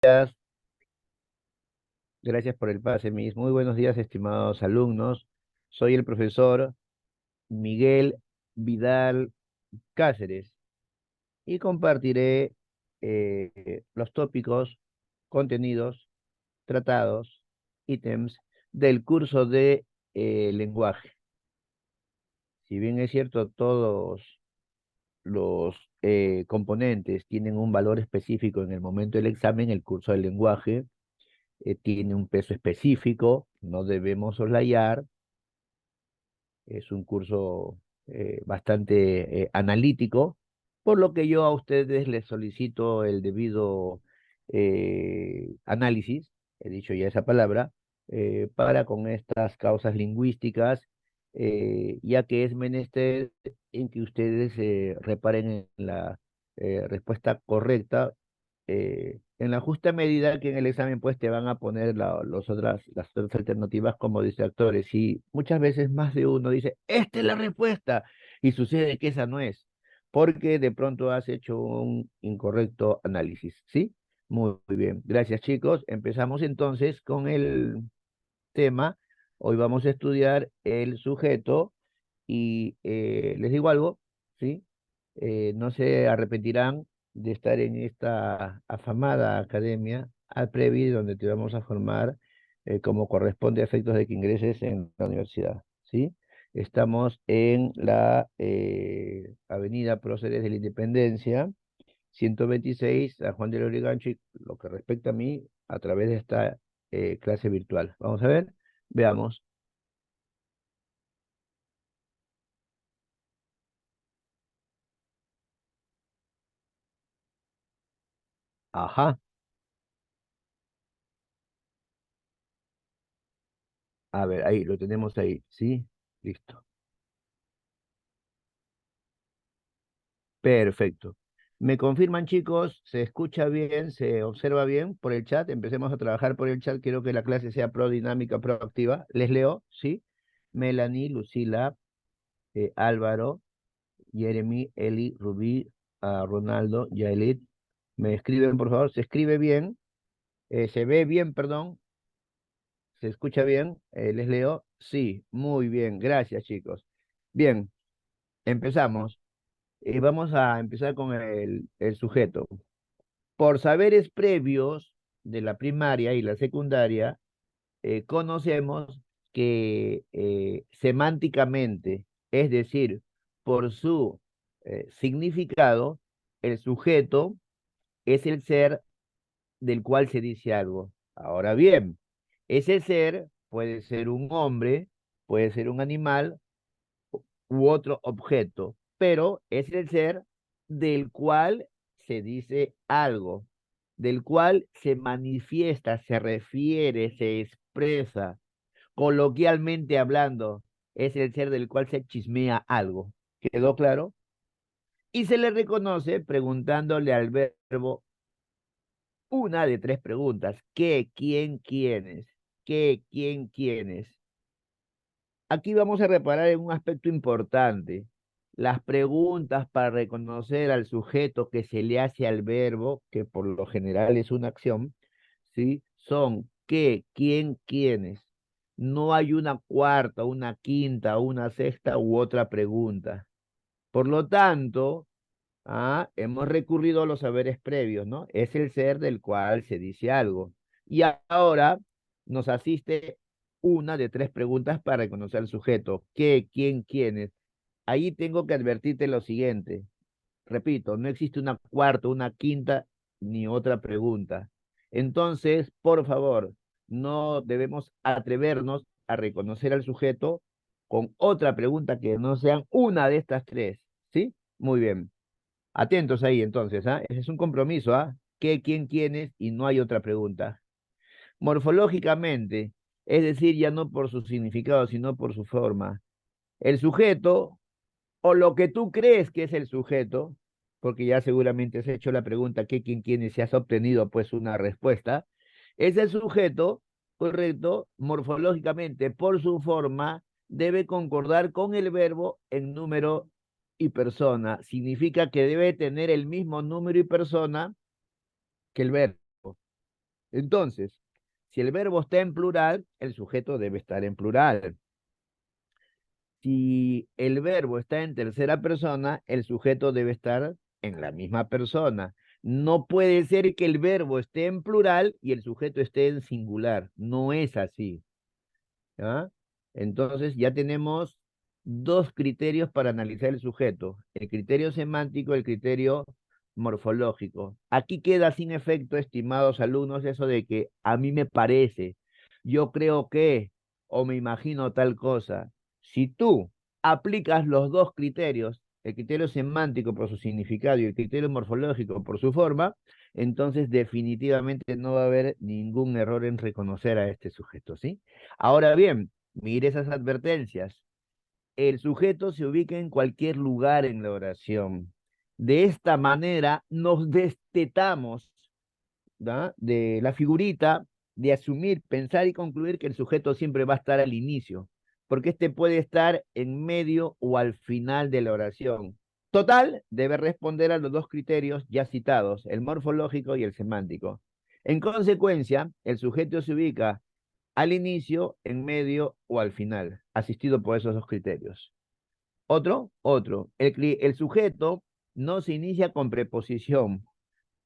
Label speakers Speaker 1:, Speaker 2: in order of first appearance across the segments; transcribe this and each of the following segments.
Speaker 1: días. Gracias por el pase, Miss. Muy buenos días, estimados alumnos. Soy el profesor Miguel Vidal Cáceres y compartiré los tópicos, contenidos, tratados, ítems del curso de lenguaje. Si bien es cierto, todos los componentes tienen un valor específico en el momento del examen, el curso del lenguaje tiene un peso específico, no debemos soslayar. Es un curso bastante analítico, por lo que yo a ustedes les solicito el debido análisis, he dicho ya esa palabra, para con estas causas lingüísticas, ya que es menester en que ustedes reparen en la respuesta correcta, en la justa medida que en el examen pues te van a poner las otras alternativas como distractores. Y muchas veces más de uno dice, esta es la respuesta, y sucede que esa no es, porque de pronto has hecho un incorrecto análisis, ¿sí? Muy bien, gracias chicos. Empezamos entonces con el tema. Hoy vamos a estudiar el sujeto y les digo algo, ¿sí? No se arrepentirán de estar en esta afamada academia, Alprevi, donde te vamos a formar como corresponde a efectos de que ingreses en la universidad, ¿sí? Estamos en la Avenida Próceres de la Independencia, 126, a Juan de Lurigancho, y lo que respecta a mí, a través de esta clase virtual. Vamos a ver, veamos. Ajá, a ver, ahí, lo tenemos ahí, ¿sí? Listo. Perfecto. ¿Me confirman, chicos? ¿Se escucha bien? ¿Se observa bien por el chat? Empecemos a trabajar por el chat. Quiero que la clase sea prodinámica, proactiva. Les leo, ¿sí? Melanie, Lucila, Álvaro, Jeremy, Eli, Rubí, Ronaldo, Yaelit. ¿Me escriben, por favor? ¿Se escribe bien? ¿Se ve bien, perdón? ¿Se escucha bien? Les leo. Sí, muy bien. Gracias, chicos. Bien, empezamos. Vamos a empezar con el sujeto. Por saberes previos de la primaria y la secundaria, conocemos que semánticamente, es decir, por su significado, el sujeto es el ser del cual se dice algo. Ahora bien, ese ser puede ser un hombre, puede ser un animal u otro objeto, pero es el ser del cual se dice algo, del cual se manifiesta, se refiere, se expresa. Coloquialmente hablando, es el ser del cual se chismea algo. ¿Quedó claro? Y se le reconoce preguntándole al verbo una de tres preguntas. ¿Qué, quién, quiénes? ¿Qué, quién, quiénes? Aquí vamos a reparar en un aspecto importante. Las preguntas para reconocer al sujeto que se le hace al verbo, que por lo general es una acción, ¿sí? Son qué, quién, quiénes. No hay una cuarta, una quinta, una sexta u otra pregunta. Por lo tanto, hemos recurrido a los saberes previos, ¿no? Es el ser del cual se dice algo. Y ahora nos asiste una de tres preguntas para reconocer al sujeto. ¿Qué, quién, quiénes? Ahí tengo que advertirte lo siguiente. Repito, no existe una cuarta, una quinta, ni otra pregunta. Entonces, por favor, no debemos atrevernos a reconocer al sujeto con otra pregunta que no sean una de estas tres. ¿Sí? Muy bien. Atentos ahí entonces, ¿ah? Ese es un compromiso, ¿ah? ¿Qué, quién, quiénes? Y no hay otra pregunta. Morfológicamente, es decir, ya no por su significado, sino por su forma. El sujeto, o lo que tú crees que es el sujeto, porque ya seguramente has hecho la pregunta ¿qué, quién, quiénes? Si has obtenido pues una respuesta, es el sujeto, correcto, morfológicamente, por su forma, debe concordar con el verbo en número y persona. Significa que debe tener el mismo número y persona que el verbo. Entonces, si el verbo está en plural, el sujeto debe estar en plural. Si el verbo está en tercera persona, el sujeto debe estar en la misma persona. No puede ser que el verbo esté en plural y el sujeto esté en singular. No es así. ¿Ya? Entonces ya tenemos dos criterios para analizar el sujeto, el criterio semántico y el criterio morfológico. Aquí queda sin efecto, estimados alumnos, eso de que a mí me parece, yo creo que, o me imagino tal cosa. Si tú aplicas los dos criterios, el criterio semántico por su significado y el criterio morfológico por su forma, entonces definitivamente no va a haber ningún error en reconocer a este sujeto, ¿sí? Ahora bien, mire esas advertencias. El sujeto se ubica en cualquier lugar en la oración. De esta manera nos destetamos, ¿da? De la figurita de asumir, pensar y concluir que el sujeto siempre va a estar al inicio, porque este puede estar en medio o al final de la oración. Total, debe responder a los dos criterios ya citados, el morfológico y el semántico. En consecuencia, el sujeto se ubica al inicio, en medio o al final, asistido por esos dos criterios. Otro. El sujeto no se inicia con preposición.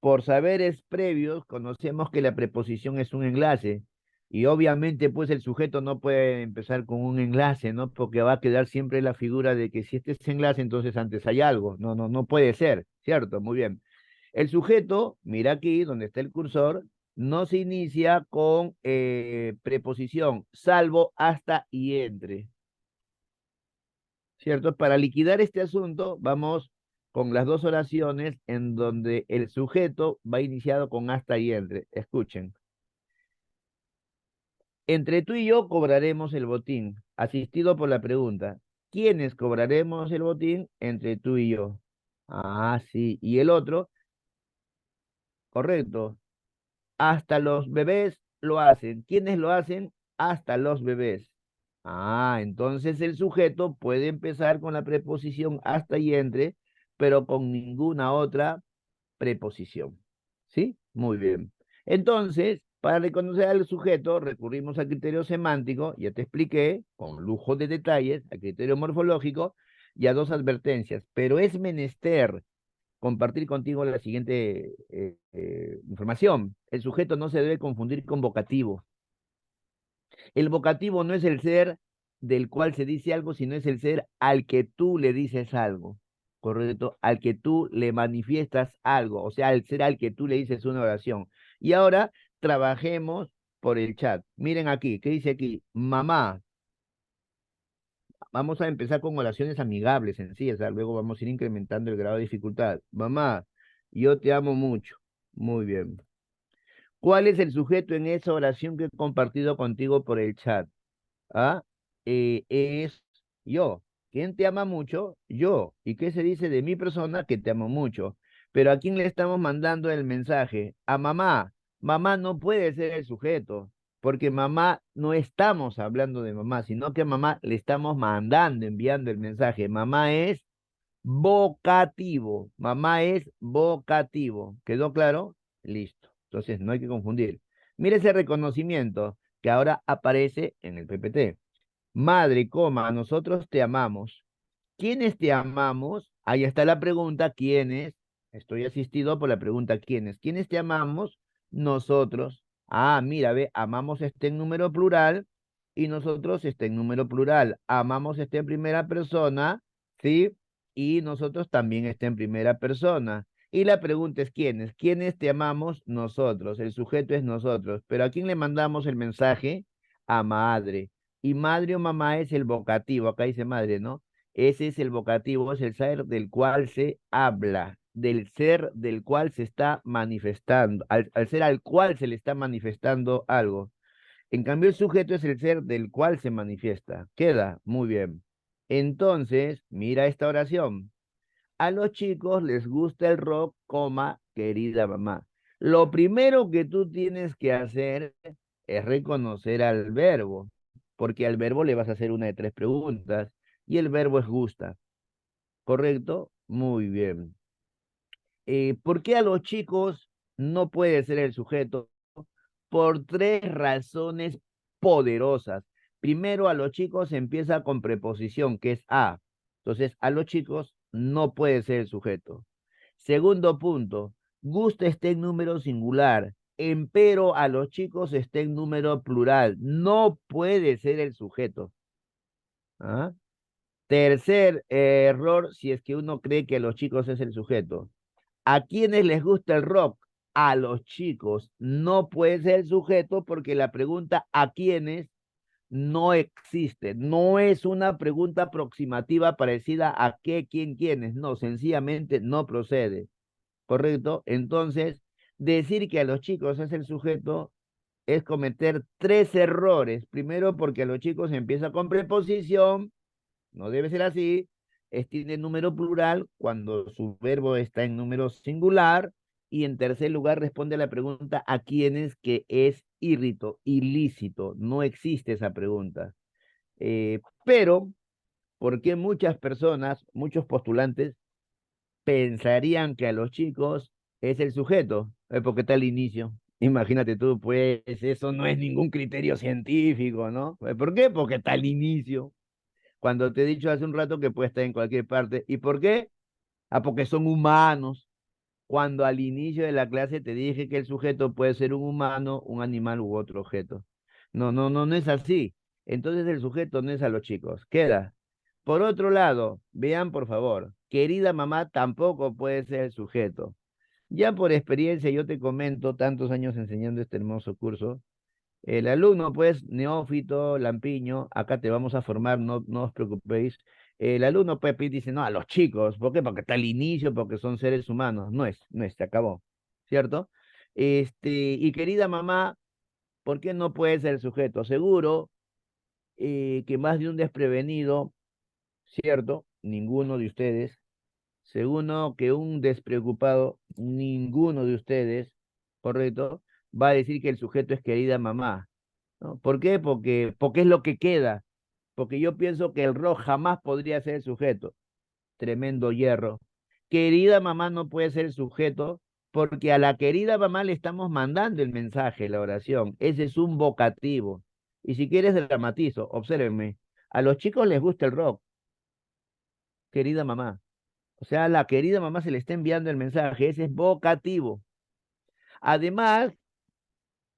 Speaker 1: Por saberes previos, conocemos que la preposición es un enlace. Y obviamente, pues el sujeto no puede empezar con un enlace, ¿no? Porque va a quedar siempre la figura de que si este es enlace, entonces antes hay algo. No puede ser, ¿cierto? Muy bien. El sujeto, mira aquí donde está el cursor, no se inicia con preposición, salvo hasta y entre, ¿cierto? Para liquidar este asunto, vamos con las dos oraciones en donde el sujeto va iniciado con hasta y entre. Escuchen. Entre tú y yo cobraremos el botín, asistido por la pregunta, ¿quiénes cobraremos el botín? Entre tú y yo. Ah, sí. Y el otro, correcto. Hasta los bebés lo hacen. ¿Quiénes lo hacen? Hasta los bebés. Ah, entonces el sujeto puede empezar con la preposición hasta y entre, pero con ninguna otra preposición. ¿Sí? Muy bien. Entonces, para reconocer al sujeto, recurrimos al criterio semántico, ya te expliqué, con lujo de detalles, al criterio morfológico y a dos advertencias, pero es menester compartir contigo la siguiente información. El sujeto no se debe confundir con vocativo. El vocativo no es el ser del cual se dice algo, sino es el ser al que tú le dices algo, ¿correcto? Al que tú le manifiestas algo, o sea, el ser al que tú le dices una oración. Y ahora trabajemos por el chat. Miren aquí, ¿qué dice aquí? Mamá. Vamos a empezar con oraciones amigables, sencillas, luego vamos a ir incrementando el grado de dificultad. Mamá, yo te amo mucho. Muy bien. ¿Cuál es el sujeto en esa oración que he compartido contigo por el chat? ¿Ah? Es yo. ¿Quién te ama mucho? Yo. ¿Y qué se dice de mi persona? Que te amo mucho. Pero ¿a quién le estamos mandando el mensaje? A mamá. Mamá no puede ser el sujeto, porque mamá no estamos hablando de mamá, sino que a mamá le estamos mandando, enviando el mensaje. Mamá es vocativo. Mamá es vocativo. ¿Quedó claro? Listo. Entonces no hay que confundir. Mire ese reconocimiento que ahora aparece en el PPT. Madre, coma, nosotros te amamos. ¿Quiénes te amamos? Ahí está la pregunta, ¿quiénes? Estoy asistido por la pregunta, ¿quiénes? ¿Quiénes te amamos? Nosotros. Ah, mira, ve, amamos está en número plural y nosotros está en número plural. Amamos está en primera persona, ¿sí? Y nosotros también está en primera persona. Y la pregunta es, ¿quiénes? ¿Quiénes te amamos? Nosotros. El sujeto es nosotros. Pero ¿a quién le mandamos el mensaje? A madre. Y madre o mamá es el vocativo. Acá dice madre, ¿no? Ese es el vocativo, es el ser del cual se habla, del ser del cual se está manifestando, al ser al cual se le está manifestando algo. En cambio, el sujeto es el ser del cual se manifiesta. Queda muy bien. Entonces, mira esta oración. A los chicos les gusta el rock, coma, querida mamá. Lo primero que tú tienes que hacer es reconocer al verbo, porque al verbo le vas a hacer una de tres preguntas, y el verbo es gusta, ¿correcto? Muy bien. ¿Por qué a los chicos no puede ser el sujeto? por tres razones poderosas. Primero, a los chicos empieza con preposición, que es a. Entonces, a los chicos no puede ser el sujeto. Segundo punto, gusta está en número singular, empero a los chicos está en número plural. No puede ser el sujeto. ¿Ah? Tercer error, si es que uno cree que a los chicos es el sujeto. ¿A quiénes les gusta el rock? A los chicos. No puede ser el sujeto porque la pregunta ¿a quiénes? No existe. No es una pregunta aproximativa parecida a qué, quién, quiénes. No, sencillamente no procede. ¿Correcto? Entonces, decir que a los chicos es el sujeto es cometer tres errores. Primero, porque a los chicos empieza con preposición, no debe ser así. Tiene número plural cuando su verbo está en número singular. Y en tercer lugar, responde a la pregunta a quién es que es ilícito. No existe esa pregunta. Pero, ¿por qué muchas personas, muchos postulantes, pensarían que a los chicos es el sujeto? Porque está al inicio. Imagínate tú, pues eso no es ningún criterio científico, ¿no? ¿Por qué? Porque está al inicio. Cuando te he dicho hace un rato que puede estar en cualquier parte. ¿Y por qué? Ah, porque son humanos. Cuando al inicio de la clase te dije que el sujeto puede ser un humano, un animal u otro objeto. No es así. Entonces el sujeto no es a los chicos. Queda. Por otro lado, vean por favor, querida mamá tampoco puede ser el sujeto. Ya por experiencia yo te comento, tantos años enseñando este hermoso curso, el alumno, pues, neófito, lampiño, acá te vamos a formar, no os preocupéis. El alumno, pues, dice, no, a los chicos, ¿por qué? Porque está al inicio, porque son seres humanos. No es, se acabó, ¿cierto? Y querida mamá, ¿por qué no puede ser sujeto? Seguro que más de un desprevenido, ¿cierto? Ninguno de ustedes. Seguro que un despreocupado, ninguno de ustedes, ¿correcto? Va a decir que el sujeto es querida mamá. ¿No? ¿Por qué? Porque es lo que queda. Porque yo pienso que el rock jamás podría ser el sujeto. Tremendo hierro. Querida mamá no puede ser el sujeto porque a la querida mamá le estamos mandando el mensaje, la oración. Ese es un vocativo. Y si quieres dramatizo, obsérvenme. A los chicos les gusta el rock, querida mamá. O sea, a la querida mamá se le está enviando el mensaje. Ese es vocativo. Además,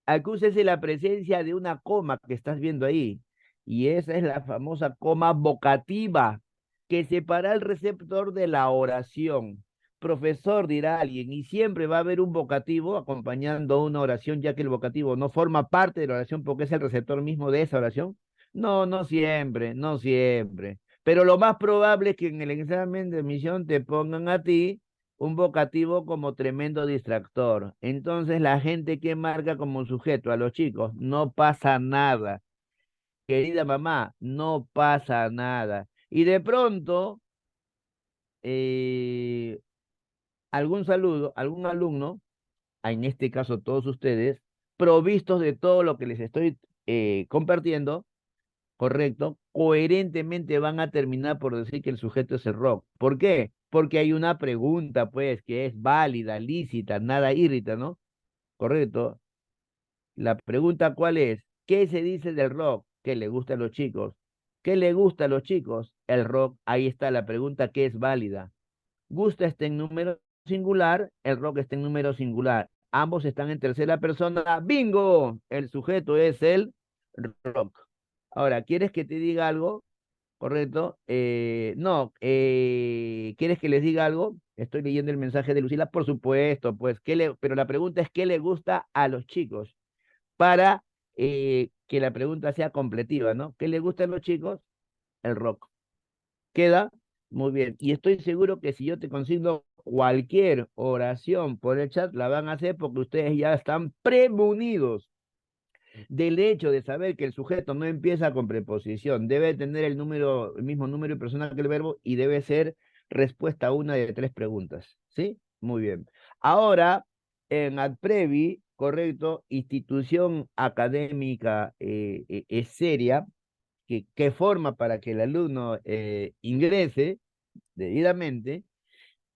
Speaker 1: acúsese la presencia de una coma que estás viendo ahí. Y esa es la famosa coma vocativa, que separa el receptor de la oración. Profesor, dirá alguien, y siempre va a haber un vocativo acompañando una oración, ya que el vocativo no forma parte de la oración porque es el receptor mismo de esa oración. No, no siempre, no siempre. Pero lo más probable es que en el examen de admisión te pongan a ti un vocativo como tremendo distractor. Entonces, la gente que marca como sujeto a los chicos, no pasa nada. Querida mamá, no pasa nada. Y de pronto, eh, algún saludo, algún alumno, en este caso todos ustedes, provistos de todo lo que les estoy compartiendo, correcto, coherentemente van a terminar por decir que el sujeto es el rock. ¿Por qué? Porque hay una pregunta, pues, que es válida, lícita, nada irrita, ¿no? Correcto. La pregunta, ¿cuál es? ¿Qué se dice del rock? ¿Qué le gusta a los chicos? ¿Qué le gusta a los chicos? El rock. Ahí está la pregunta que es válida. Gusta está en número singular, el rock está en número singular. Ambos están en tercera persona. ¡Bingo! El sujeto es el rock. Ahora, ¿quieres que te diga algo? ¿Correcto? No, ¿quieres que les diga algo? Estoy leyendo el mensaje de Lucila, por supuesto, pues, pero la pregunta es, ¿qué le gusta a los chicos? Para que la pregunta sea completiva, ¿no? ¿Qué le gusta a los chicos? El rock. ¿Queda? Muy bien. Y estoy seguro que si yo te consigno cualquier oración por el chat, la van a hacer porque ustedes ya están premunidos del hecho de saber que el sujeto no empieza con preposición, debe tener el mismo número y persona que el verbo y debe ser respuesta a una de tres preguntas. ¿Sí? Muy bien. Ahora, en AdPrevi, correcto, institución académica es seria, que forma para que el alumno ingrese debidamente.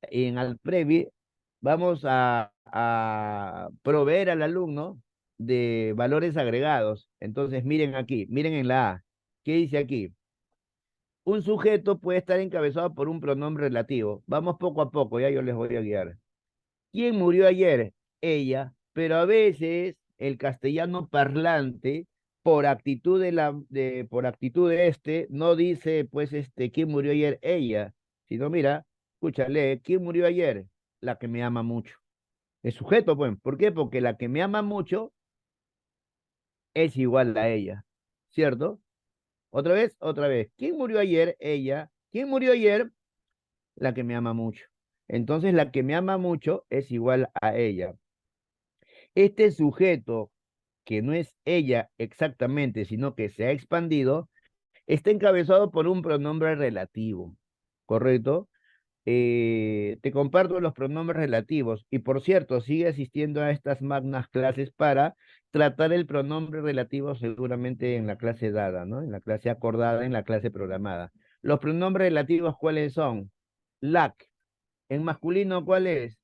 Speaker 1: En AdPrevi vamos a proveer al alumno de valores agregados. Entonces, miren aquí, miren en la A. ¿Qué dice aquí? Un sujeto puede estar encabezado por un pronombre relativo. Vamos poco a poco, ya yo les voy a guiar. ¿Quién murió ayer? Ella. Pero a veces el castellano parlante, por actitud de no dice, pues, ¿quién murió ayer? Ella. Sino, mira, escúchale, ¿quién murió ayer? La que me ama mucho. El sujeto, pues, ¿por qué? Porque la que me ama mucho es igual a ella, ¿cierto? Otra vez, otra vez. ¿Quién murió ayer? Ella. ¿Quién murió ayer? La que me ama mucho. Entonces, la que me ama mucho es igual a ella. Este sujeto, que no es ella exactamente, sino que se ha expandido, está encabezado por un pronombre relativo, ¿correcto? Te comparto los pronombres relativos y por cierto, sigue asistiendo a estas magnas clases para tratar el pronombre relativo seguramente en la clase dada, ¿no? En la clase acordada, en la clase programada. Los pronombres relativos, ¿cuáles son? Lac. En masculino, ¿cuál es?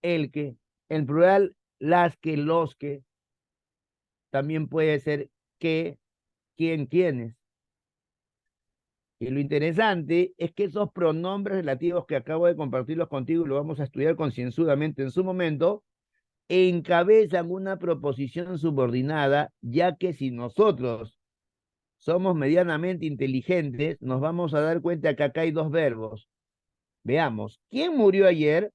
Speaker 1: El que. En plural, las que, los que. También puede ser que, quién, quiénes. Y lo interesante es que esos pronombres relativos que acabo de compartirlos contigo y lo vamos a estudiar concienzudamente en su momento, encabezan una proposición subordinada, ya que si nosotros somos medianamente inteligentes, nos vamos a dar cuenta que acá hay dos verbos. Veamos, ¿quién murió ayer?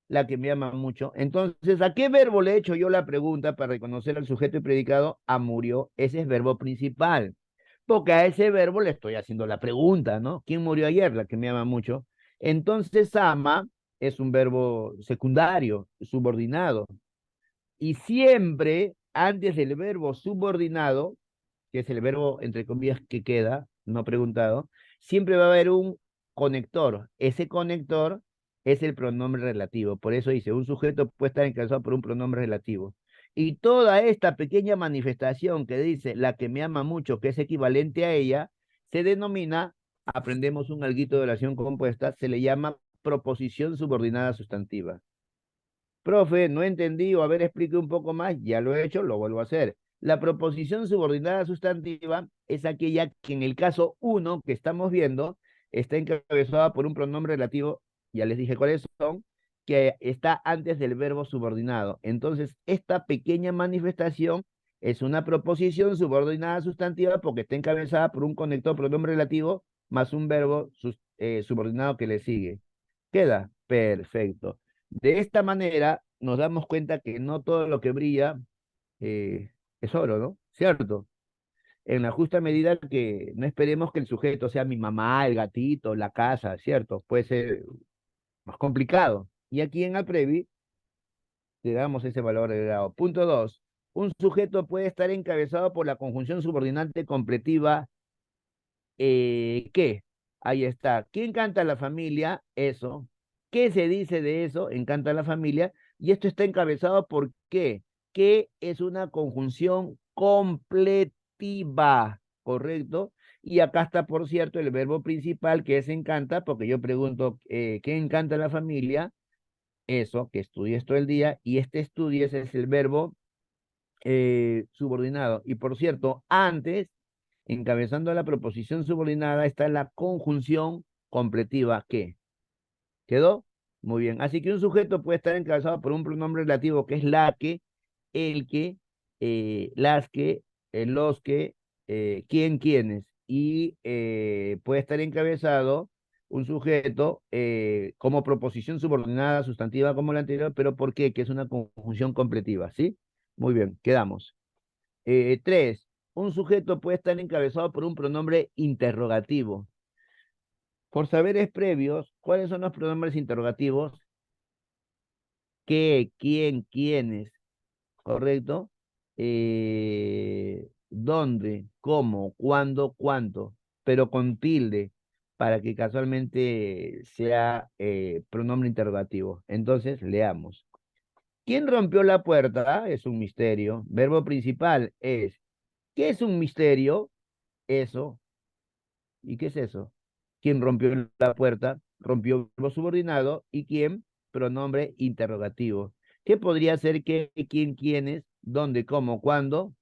Speaker 1: La que me ama mucho. Entonces, ¿a qué verbo le he hecho yo la pregunta para reconocer al sujeto y predicado? A murió. Ese es verbo principal. Porque a ese verbo le estoy haciendo la pregunta, ¿no? ¿Quién murió ayer? La que me ama mucho. Entonces, ama es un verbo secundario, subordinado. Y siempre, antes del verbo subordinado, que es el verbo, entre comillas, que queda, no preguntado, siempre va a haber un conector. Ese conector es el pronombre relativo. Por eso dice, un sujeto puede estar encabezado por un pronombre relativo. Y toda esta pequeña manifestación que dice la que me ama mucho, que es equivalente a ella, se denomina, aprendemos un alguito de oración compuesta, se le llama proposición subordinada sustantiva. Profe, no entendí, o a ver, explique un poco más, ya lo he hecho, lo vuelvo a hacer. La proposición subordinada sustantiva es aquella que en el caso uno que estamos viendo está encabezada por un pronombre relativo, ya les dije cuáles son, que está antes del verbo subordinado. Entonces, esta pequeña manifestación es una proposición subordinada sustantiva porque está encabezada por un conector pronombre relativo más un verbo subordinado que le sigue. ¿Queda? Perfecto. De esta manera nos damos cuenta que no todo lo que brilla eh, es oro, ¿no? ¿Cierto? En la justa medida que no esperemos que el sujeto sea mi mamá, el gatito, la casa, ¿cierto? Puede ser más complicado. Y aquí en Alprevi le damos ese valor agregado. Punto 2. Un sujeto puede estar encabezado por la conjunción subordinante completiva ¿qué? Ahí está. ¿Quién canta la familia? Eso. ¿Qué se dice de eso? Encanta la familia. Y esto está encabezado por qué. ¿Qué es una conjunción completiva? ¿Correcto? Y acá está, por cierto, el verbo principal que es encanta, porque yo pregunto, ¿qué encanta la familia? Eso, que estudies todo el día. Y este estudies es el verbo subordinado. Y por cierto, antes encabezando la proposición subordinada está la conjunción completiva que. ¿Quedó? Muy bien. Así que un sujeto puede estar encabezado por un pronombre relativo que es la que, el que, las que, los que, quién, quiénes. Y puede estar encabezado un sujeto como proposición subordinada sustantiva como la anterior, pero ¿por qué? Que es una conjunción completiva, ¿sí? Muy bien, quedamos. 3. Un sujeto puede estar encabezado por un pronombre interrogativo. Por saberes previos, ¿cuáles son los pronombres interrogativos? ¿Qué, quién, quiénes? ¿Correcto? ¿Dónde, cómo, cuándo, cuánto? Pero con tilde, para que casualmente sea pronombre interrogativo. Entonces, leamos. ¿Quién rompió la puerta? Es un misterio. Verbo principal es, ¿qué es un misterio? Eso. ¿Y qué es eso? ¿Quién rompió la puerta? Rompió lo subordinado. ¿Y quién? Pronombre interrogativo. ¿Qué podría ser que, quién, quiénes? ¿Dónde, cómo, cuándo,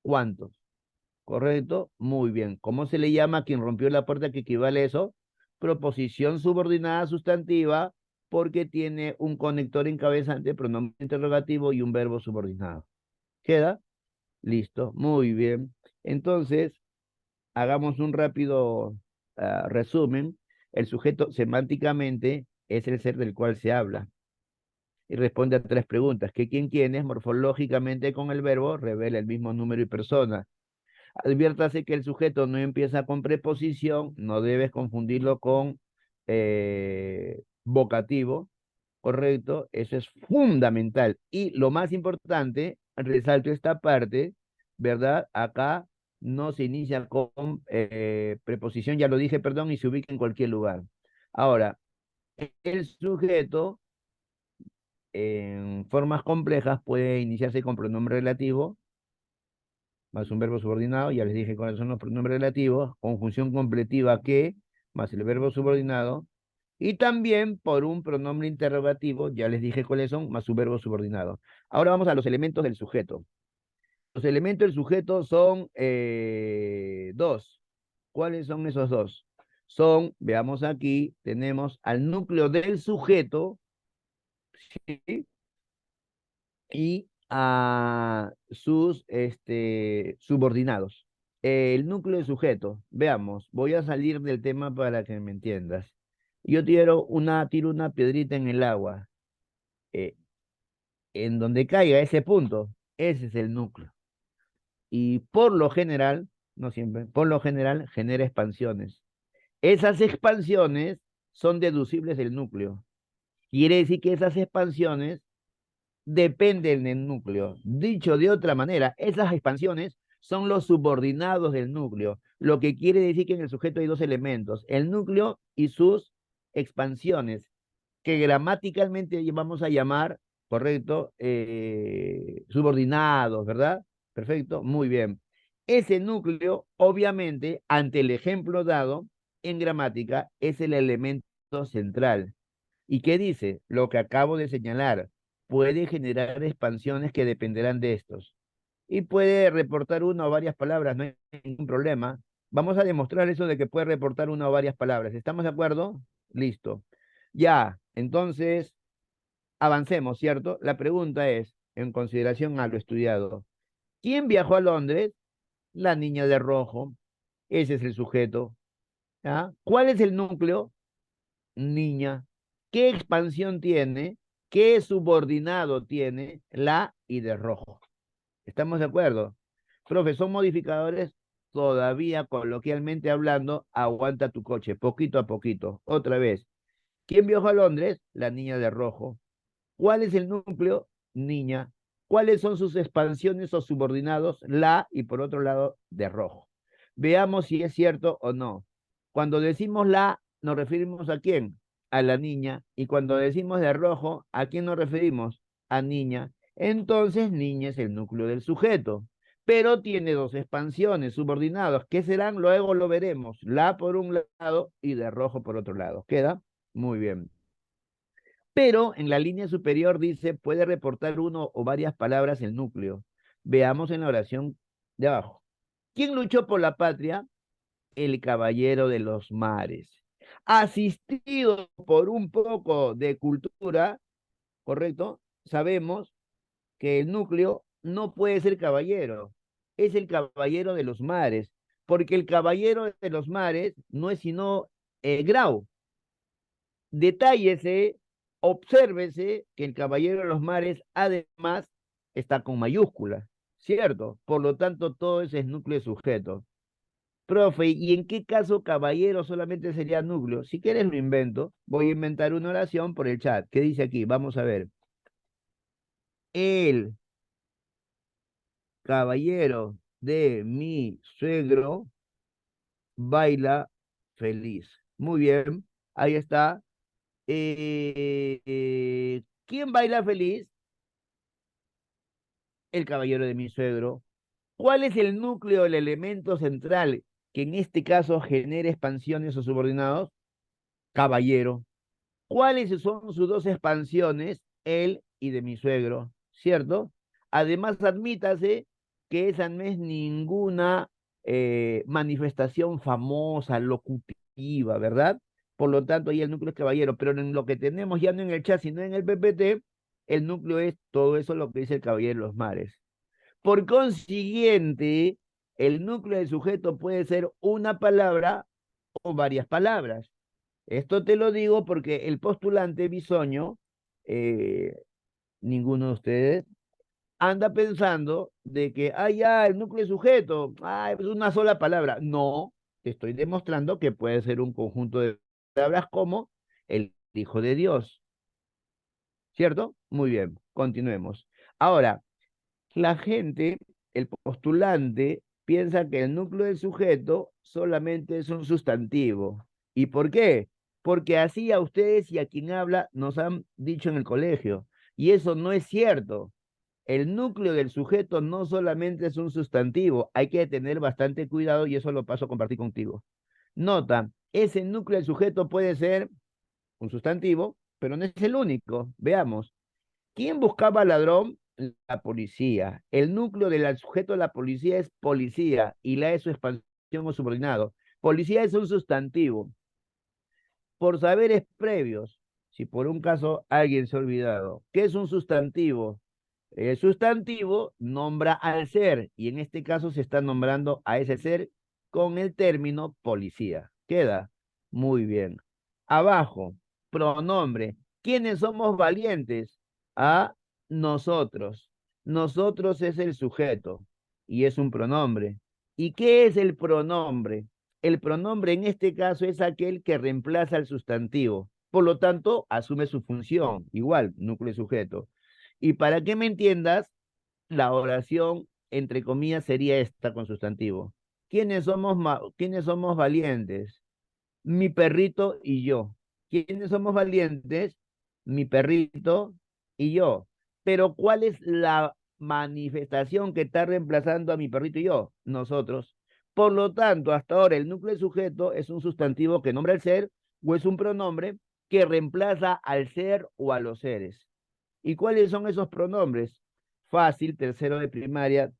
Speaker 1: cuántos? ¿Correcto? Muy bien. ¿Cómo se le llama a quien rompió la puerta que equivale a eso? Proposición subordinada sustantiva porque tiene un conector encabezante, pronombre interrogativo y un verbo subordinado. ¿Queda? Listo. Muy bien. Entonces, hagamos un rápido resumen. El sujeto semánticamente es el ser del cual se habla y responde a tres preguntas. ¿Qué, quién, quién es? Morfológicamente con el verbo revela el mismo número y persona. Adviértase que el sujeto no empieza con preposición, no debes confundirlo con vocativo, ¿correcto? Eso es fundamental. Y lo más importante, resalto esta parte, ¿verdad? Acá no se inicia con preposición, ya lo dije, perdón, y se ubica en cualquier lugar. Ahora, el sujeto en formas complejas puede iniciarse con pronombre relativo, más un verbo subordinado, ya les dije cuáles son los pronombres relativos, conjunción completiva que, más el verbo subordinado, y también por un pronombre interrogativo, ya les dije cuáles son, más su verbo subordinado. Ahora vamos a los elementos del sujeto. Los elementos del sujeto son dos. ¿Cuáles son esos dos? Son, veamos aquí, tenemos al núcleo del sujeto, ¿sí? Y a sus subordinados. El núcleo de sujeto, veamos, voy a salir del tema para que me entiendas. Yo tiro una piedrita en el agua, eh, en donde caiga ese punto, ese es el núcleo. Y por lo general, no siempre, por lo general genera expansiones. Esas expansiones son deducibles del núcleo. Quiere decir que esas expansiones dependen del núcleo. Dicho de otra manera, esas expansiones son los subordinados del núcleo, lo que quiere decir que en el sujeto hay dos elementos, el núcleo y sus expansiones, que gramaticalmente vamos a llamar, correcto, subordinados, ¿verdad? Perfecto, muy bien. Ese núcleo, obviamente, ante el ejemplo dado en gramática, es el elemento central. ¿Y qué dice? Lo que acabo de señalar, puede generar expansiones que dependerán de estos. Y puede reportar una o varias palabras, no hay ningún problema. Vamos a demostrar eso de que puede reportar una o varias palabras. ¿Estamos de acuerdo? Listo. Ya, entonces, avancemos, ¿cierto? La pregunta es, en consideración a lo estudiado, ¿quién viajó a Londres? La niña de rojo. Ese es el sujeto. ¿Ah? ¿Cuál es el núcleo? Niña. ¿Qué expansión tiene? ¿Qué subordinado tiene? La y de rojo. ¿Estamos de acuerdo? Profe, son modificadores todavía, coloquialmente hablando, aguanta tu coche, poquito a poquito. Otra vez. ¿Quién viajó a Londres? La niña de rojo. ¿Cuál es el núcleo? Niña. ¿Cuáles son sus expansiones o subordinados? La y por otro lado, de rojo. Veamos si es cierto o no. Cuando decimos la, ¿nos referimos a quién? A la niña. Y cuando decimos de rojo, ¿a quién nos referimos? A niña. Entonces, niña es el núcleo del sujeto. Pero tiene dos expansiones, subordinados. ¿Qué serán? Luego lo veremos. La por un lado y de rojo por otro lado. ¿Queda? Muy bien. Pero en la línea superior dice, puede reportar uno o varias palabras el núcleo. Veamos en la oración de abajo. ¿Quién luchó por la patria? El caballero de los mares. Asistido por un poco de cultura, ¿correcto? Sabemos que el núcleo no puede ser caballero, es el caballero de los mares, porque el caballero de los mares no es sino Grau. Detállese, obsérvese que el caballero de los mares además está con mayúscula, ¿cierto? Por lo tanto, todo ese es núcleo de sujeto. Profe, ¿y en qué caso caballero solamente sería núcleo? Si quieres lo invento. Voy a inventar una oración por el chat. ¿Qué dice aquí? Vamos a ver. El caballero de mi suegro baila feliz. Muy bien, ahí está. ¿Quién baila feliz? El caballero de mi suegro. ¿Cuál es el núcleo, el elemento central que en este caso genera expansiones o subordinados? Caballero. ¿Cuáles son sus dos expansiones? Él y de mi suegro, ¿cierto? Además, admítase que esa no es ninguna manifestación famosa, locutiva, ¿verdad? Por lo tanto, ahí el núcleo es caballero, pero en lo que tenemos ya no en el chat, sino en el PPT, el núcleo es todo eso lo que dice el caballero de los mares. Por consiguiente, el núcleo del sujeto puede ser una palabra o varias palabras. Esto te lo digo porque el postulante bisoño, eh, ninguno de ustedes, anda pensando de que, ya, el núcleo de sujeto, es una sola palabra. No, te estoy demostrando que puede ser un conjunto de palabras como el Hijo de Dios, ¿cierto? Muy bien, continuemos. Ahora, la gente, el postulante, piensa que el núcleo del sujeto solamente es un sustantivo. ¿Y por qué? Porque así a ustedes y a quien habla nos han dicho en el colegio. Y eso no es cierto. El núcleo del sujeto no solamente es un sustantivo, hay que tener bastante cuidado y eso lo paso a compartir contigo. Nota, ese núcleo del sujeto puede ser un sustantivo, pero no es el único. Veamos. ¿Quién buscaba al ladrón? La policía. El núcleo del sujeto de la policía es policía y la es su expansión o subordinado. Policía es un sustantivo. Por saberes previos, si por un caso alguien se ha olvidado, ¿qué es un sustantivo? El sustantivo nombra al ser y en este caso se está nombrando a ese ser con el término policía. ¿Queda? Muy bien. Abajo, pronombre. ¿Quiénes somos valientes? A nosotros. Nosotros es el sujeto y es un pronombre. ¿Y qué es el pronombre? El pronombre en este caso es aquel que reemplaza al sustantivo. Por lo tanto, asume su función, igual, núcleo y sujeto. Y para que me entiendas, la oración, entre comillas, sería esta con sustantivo. ¿Quiénes somos valientes? Mi perrito y yo. ¿Quiénes somos valientes? Mi perrito y yo. Pero ¿cuál es la manifestación que está reemplazando a mi perrito y yo? Nosotros. Por lo tanto, hasta ahora el núcleo de sujeto es un sustantivo que nombra al ser o es un pronombre que reemplaza al ser o a los seres. ¿Y cuáles son esos pronombres? Fácil, tercero de primaria,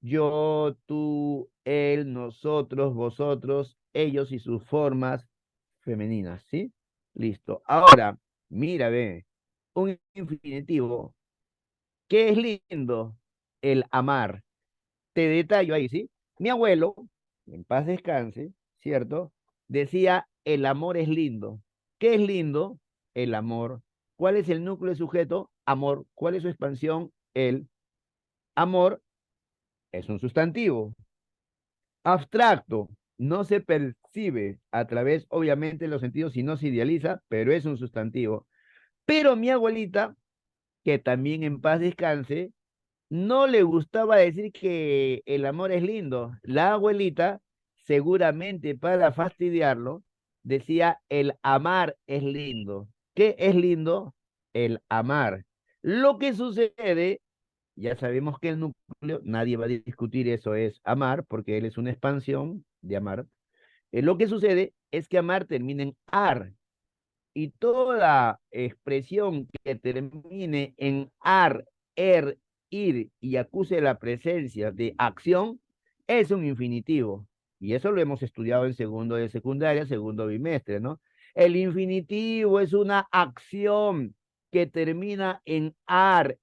Speaker 1: yo, tú, él, nosotros, vosotros, ellos y sus formas femeninas, ¿sí? Listo. Ahora, mira, ve, un infinitivo. ¿Qué es lindo? El amar. Te detallo ahí, ¿sí? Mi abuelo, en paz descanse, ¿cierto? Decía, el amor es lindo. ¿Qué es lindo? El amor. ¿Cuál es el núcleo de sujeto? Amor. ¿Cuál es su expansión? El amor es un sustantivo. Abstracto, no se percibe a través, obviamente, de los sentidos y no se idealiza, pero es un sustantivo. Pero mi abuelita, que también en paz descanse, no le gustaba decir que el amor es lindo. La abuelita, seguramente para fastidiarlo, decía el amar es lindo. ¿Qué es lindo? El amar. Lo que sucede, ya sabemos que el núcleo, nadie va a discutir eso, es amar, porque él es una expansión de amar. Lo que sucede es que amar termina en ar, y toda expresión que termine en ar, ir y acuse la presencia de acción es un infinitivo. Y eso lo hemos estudiado en segundo de secundaria, segundo bimestre, ¿no? El infinitivo es una acción que termina en ar,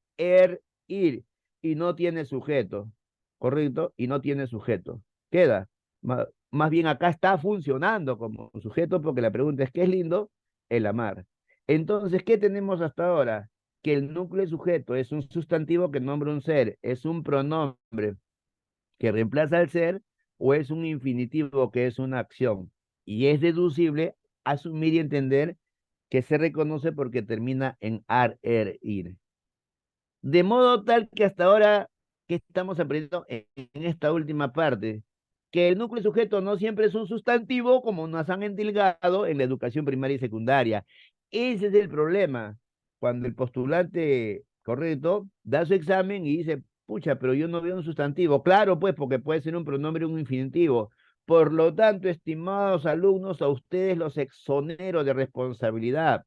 Speaker 1: ir y no tiene sujeto, ¿correcto? Y no tiene sujeto. Queda. Más bien acá está funcionando como sujeto porque la pregunta es, ¿qué es lindo? El amar. Entonces, ¿qué tenemos hasta ahora? Que el núcleo sujeto es un sustantivo que nombra un ser, es un pronombre que reemplaza al ser o es un infinitivo que es una acción. Y es deducible asumir y entender que se reconoce porque termina en ar, ir. De modo tal que hasta ahora, que estamos aprendiendo en esta última parte? Que el núcleo sujeto no siempre es un sustantivo como nos han endilgado en la educación primaria y secundaria. Ese es el problema. Cuando el postulante, correcto, da su examen y dice, pucha, pero yo no veo un sustantivo. Claro, pues, porque puede ser un pronombre o un infinitivo. Por lo tanto, estimados alumnos, a ustedes los exonero de responsabilidad,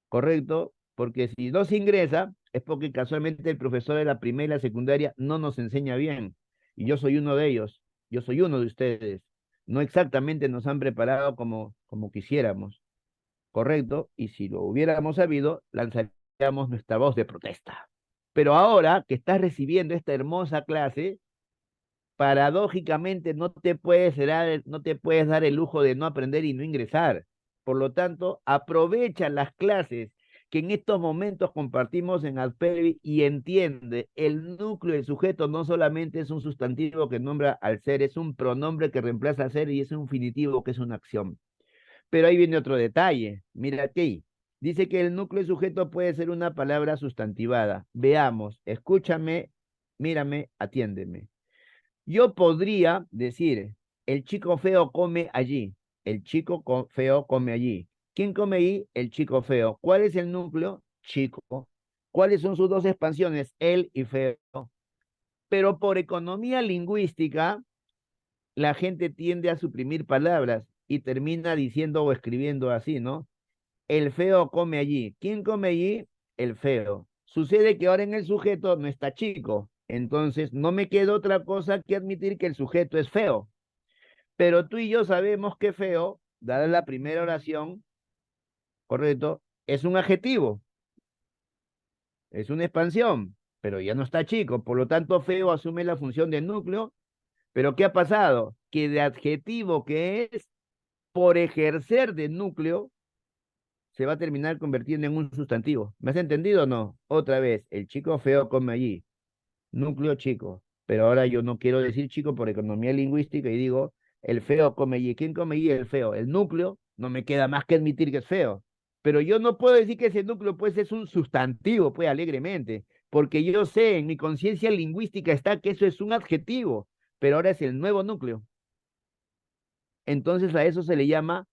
Speaker 1: ¿correcto? porque si no se ingresa, es porque casualmente el profesor de la primaria y la secundaria no nos enseña bien. Y yo soy uno de ellos, yo soy uno de ustedes. No exactamente nos han preparado como quisiéramos, ¿correcto? Y si lo hubiéramos sabido, lanzaríamos nuestra voz de protesta. Pero ahora que estás recibiendo esta hermosa clase, paradójicamente no te puedes dar el lujo de no aprender y no ingresar. Por lo tanto, aprovecha las clases que en estos momentos compartimos en Adperbi y entiende, el núcleo del sujeto no solamente es un sustantivo que nombra al ser, es un pronombre que reemplaza al ser y es un infinitivo que es una acción. Pero ahí viene otro detalle. Mira aquí. Dice que el núcleo del sujeto puede ser una palabra sustantivada. Veamos, escúchame, mírame, atiéndeme. Yo podría decir, el chico feo come allí. El chico feo come allí. ¿Quién come allí? El chico feo. ¿Cuál es el núcleo? Chico. ¿Cuáles son sus dos expansiones? Él y feo. Pero por economía lingüística, la gente tiende a suprimir palabras y termina diciendo o escribiendo así, ¿no? El feo come allí. ¿Quién come allí? El feo. Sucede que ahora en el sujeto no está chico. Entonces no me queda otra cosa que admitir que el sujeto es feo. Pero tú y yo sabemos que feo, dada la primera oración, correcto, es un adjetivo, es una expansión, pero ya no está chico. Por lo tanto, feo asume la función de núcleo. Pero ¿qué ha pasado? Que de adjetivo que es, por ejercer de núcleo, se va a terminar convirtiendo en un sustantivo. ¿Me has entendido o no? Otra vez, el chico feo come allí, núcleo chico. Pero ahora yo no quiero decir chico por economía lingüística y digo, el feo come allí. ¿Quién come allí? El feo. El núcleo, no me queda más que admitir que es feo. Pero yo no puedo decir que ese núcleo pues es un sustantivo, pues alegremente, porque yo sé, en mi conciencia lingüística está que eso es un adjetivo, pero ahora es el nuevo núcleo. Entonces a eso se le llama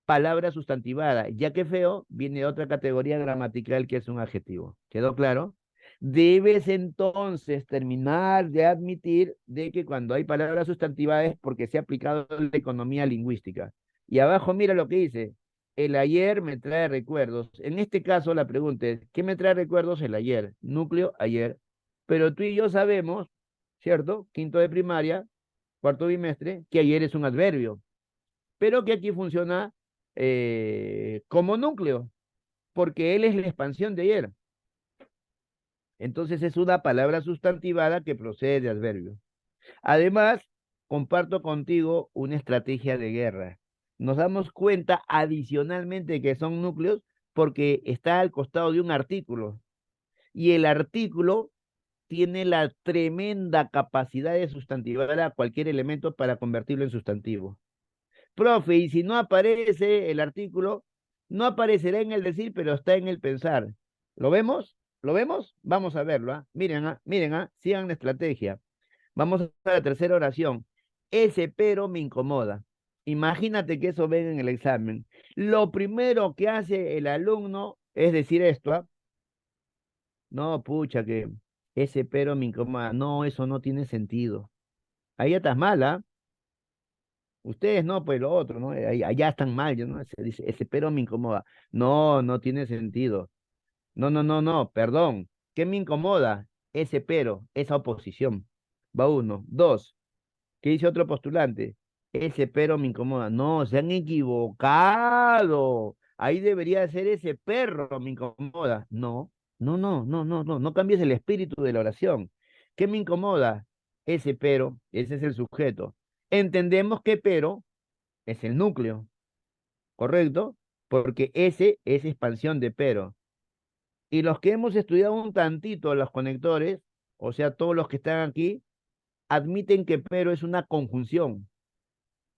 Speaker 1: palabra sustantivada, ya que feo viene de otra categoría gramatical que es un adjetivo. ¿Quedó claro? Debes entonces terminar de admitir de que cuando hay palabras sustantivadas es porque se ha aplicado la economía lingüística. Y abajo mira lo que dice, el ayer me trae recuerdos. En este caso la pregunta es, ¿qué me trae recuerdos? El ayer, núcleo, ayer. Pero tú y yo sabemos, ¿cierto? Quinto de primaria, cuarto bimestre, que ayer es un adverbio, pero que aquí funciona como núcleo, porque él es la expansión de ayer. Entonces es una palabra sustantivada que procede de adverbio. Además, comparto contigo una estrategia de guerra. Nos damos cuenta adicionalmente que son núcleos porque está al costado de un artículo y el artículo tiene la tremenda capacidad de sustantivar a cualquier elemento para convertirlo en sustantivo. Profe, y si no aparece el artículo, no aparecerá en el decir, pero está en el pensar. ¿Lo vemos? ¿Lo vemos? Vamos a verlo. Miren, sigan la estrategia. Vamos a la tercera oración. Ese pero me incomoda. Imagínate que eso venga en el examen. Lo primero que hace el alumno es decir esto, ¿ah? No, pucha, que ese pero me incomoda. No, eso no tiene sentido. Ahí ya estás mala. Ustedes no, pues lo otro, ¿no? Allá están mal, yo no, se dice, ese pero me incomoda. No, no tiene sentido. No, perdón. ¿Qué me incomoda? Ese pero, esa oposición. Va uno. Dos, ¿qué dice otro postulante? Ese pero me incomoda. No, se han equivocado. Ahí debería ser ese perro me incomoda. No cambies el espíritu de la oración. ¿Qué me incomoda? Ese pero, ese es el sujeto. Entendemos que pero es el núcleo, ¿correcto? Porque ese es expansión de pero. Y los que hemos estudiado un tantito los conectores, o sea, todos los que están aquí, admiten que pero es una conjunción,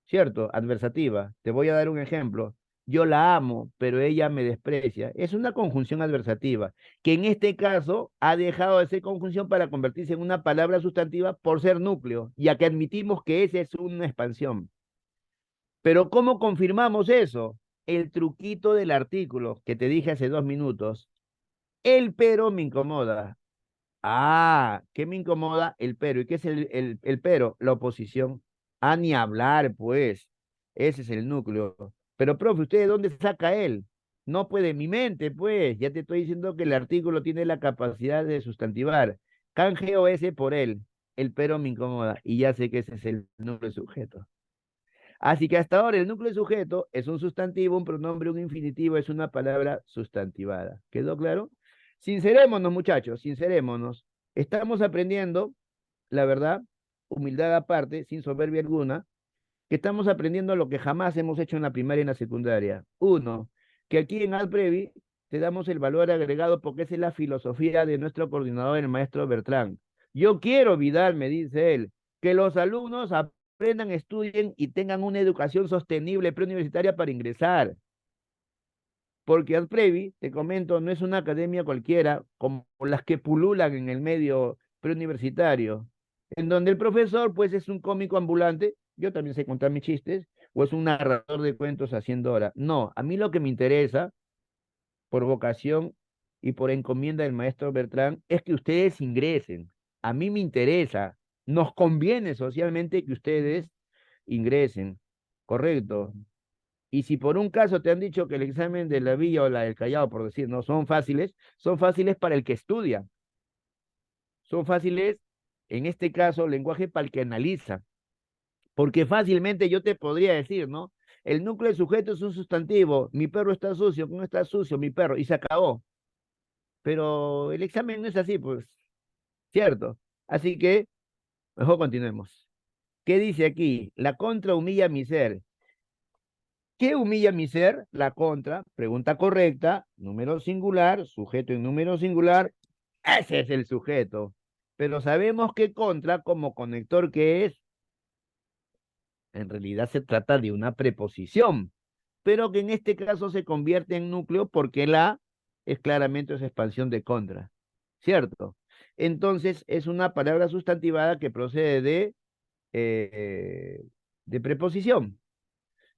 Speaker 1: ¿cierto? Adversativa. Te voy a dar un ejemplo. Yo la amo, pero ella me desprecia. Es una conjunción adversativa, que en este caso ha dejado de ser conjunción para convertirse en una palabra sustantiva por ser núcleo, ya que admitimos que esa es una expansión. Pero ¿cómo confirmamos eso? El truquito del artículo que te dije hace 2 minutos. El pero me incomoda. Ah, ¿qué me incomoda? El pero. ¿Y qué es el pero? La oposición. Ah, ni hablar, pues. Ese es el núcleo. Pero, profe, ¿usted de dónde saca él? No puede mi mente, pues. Ya te estoy diciendo que el artículo tiene la capacidad de sustantivar. Canjeo ese por él. El pero me incomoda. Y ya sé que ese es el núcleo sujeto. Así que hasta ahora el núcleo sujeto es un sustantivo, un pronombre, un infinitivo, es una palabra sustantivada. ¿Quedó claro? Sincerémonos, muchachos, sincerémonos. Estamos aprendiendo, la verdad, humildad aparte, sin soberbia alguna, que estamos aprendiendo lo que jamás hemos hecho en la primaria y en la secundaria. Uno, que aquí en AdPrevi te damos el valor agregado porque esa es la filosofía de nuestro coordinador, el maestro Bertrán. Yo quiero, Vidal, me dice él, que los alumnos aprendan, estudien y tengan una educación sostenible preuniversitaria para ingresar. Porque AdPrevi, te comento, no es una academia cualquiera como las que pululan en el medio preuniversitario, en donde el profesor pues es un cómico ambulante, yo también sé contar mis chistes, o es un narrador de cuentos haciendo hora. No, a mí lo que me interesa, por vocación y por encomienda del maestro Bertrán, es que ustedes ingresen. A mí me interesa, nos conviene socialmente que ustedes ingresen, correcto. Y si por un caso te han dicho que el examen de la Villa o la del Callao, por decir, no son fáciles para el que estudia. Son fáciles, en este caso, lenguaje para el que analiza. Porque fácilmente yo te podría decir, ¿no? El núcleo del sujeto es un sustantivo. Mi perro está sucio, ¿cómo está sucio? Mi perro. Y se acabó. Pero el examen no es así, pues, ¿cierto? Así que, mejor continuemos. ¿Qué dice aquí? La contra humilla mi ser. ¿Qué humilla mi ser? La contra, pregunta correcta, número singular, sujeto en número singular, ese es el sujeto. Pero sabemos que contra, como conector que es, en realidad se trata de una preposición, pero que en este caso se convierte en núcleo porque la es claramente esa expansión de contra, ¿cierto? Entonces es una palabra sustantivada que procede de preposición.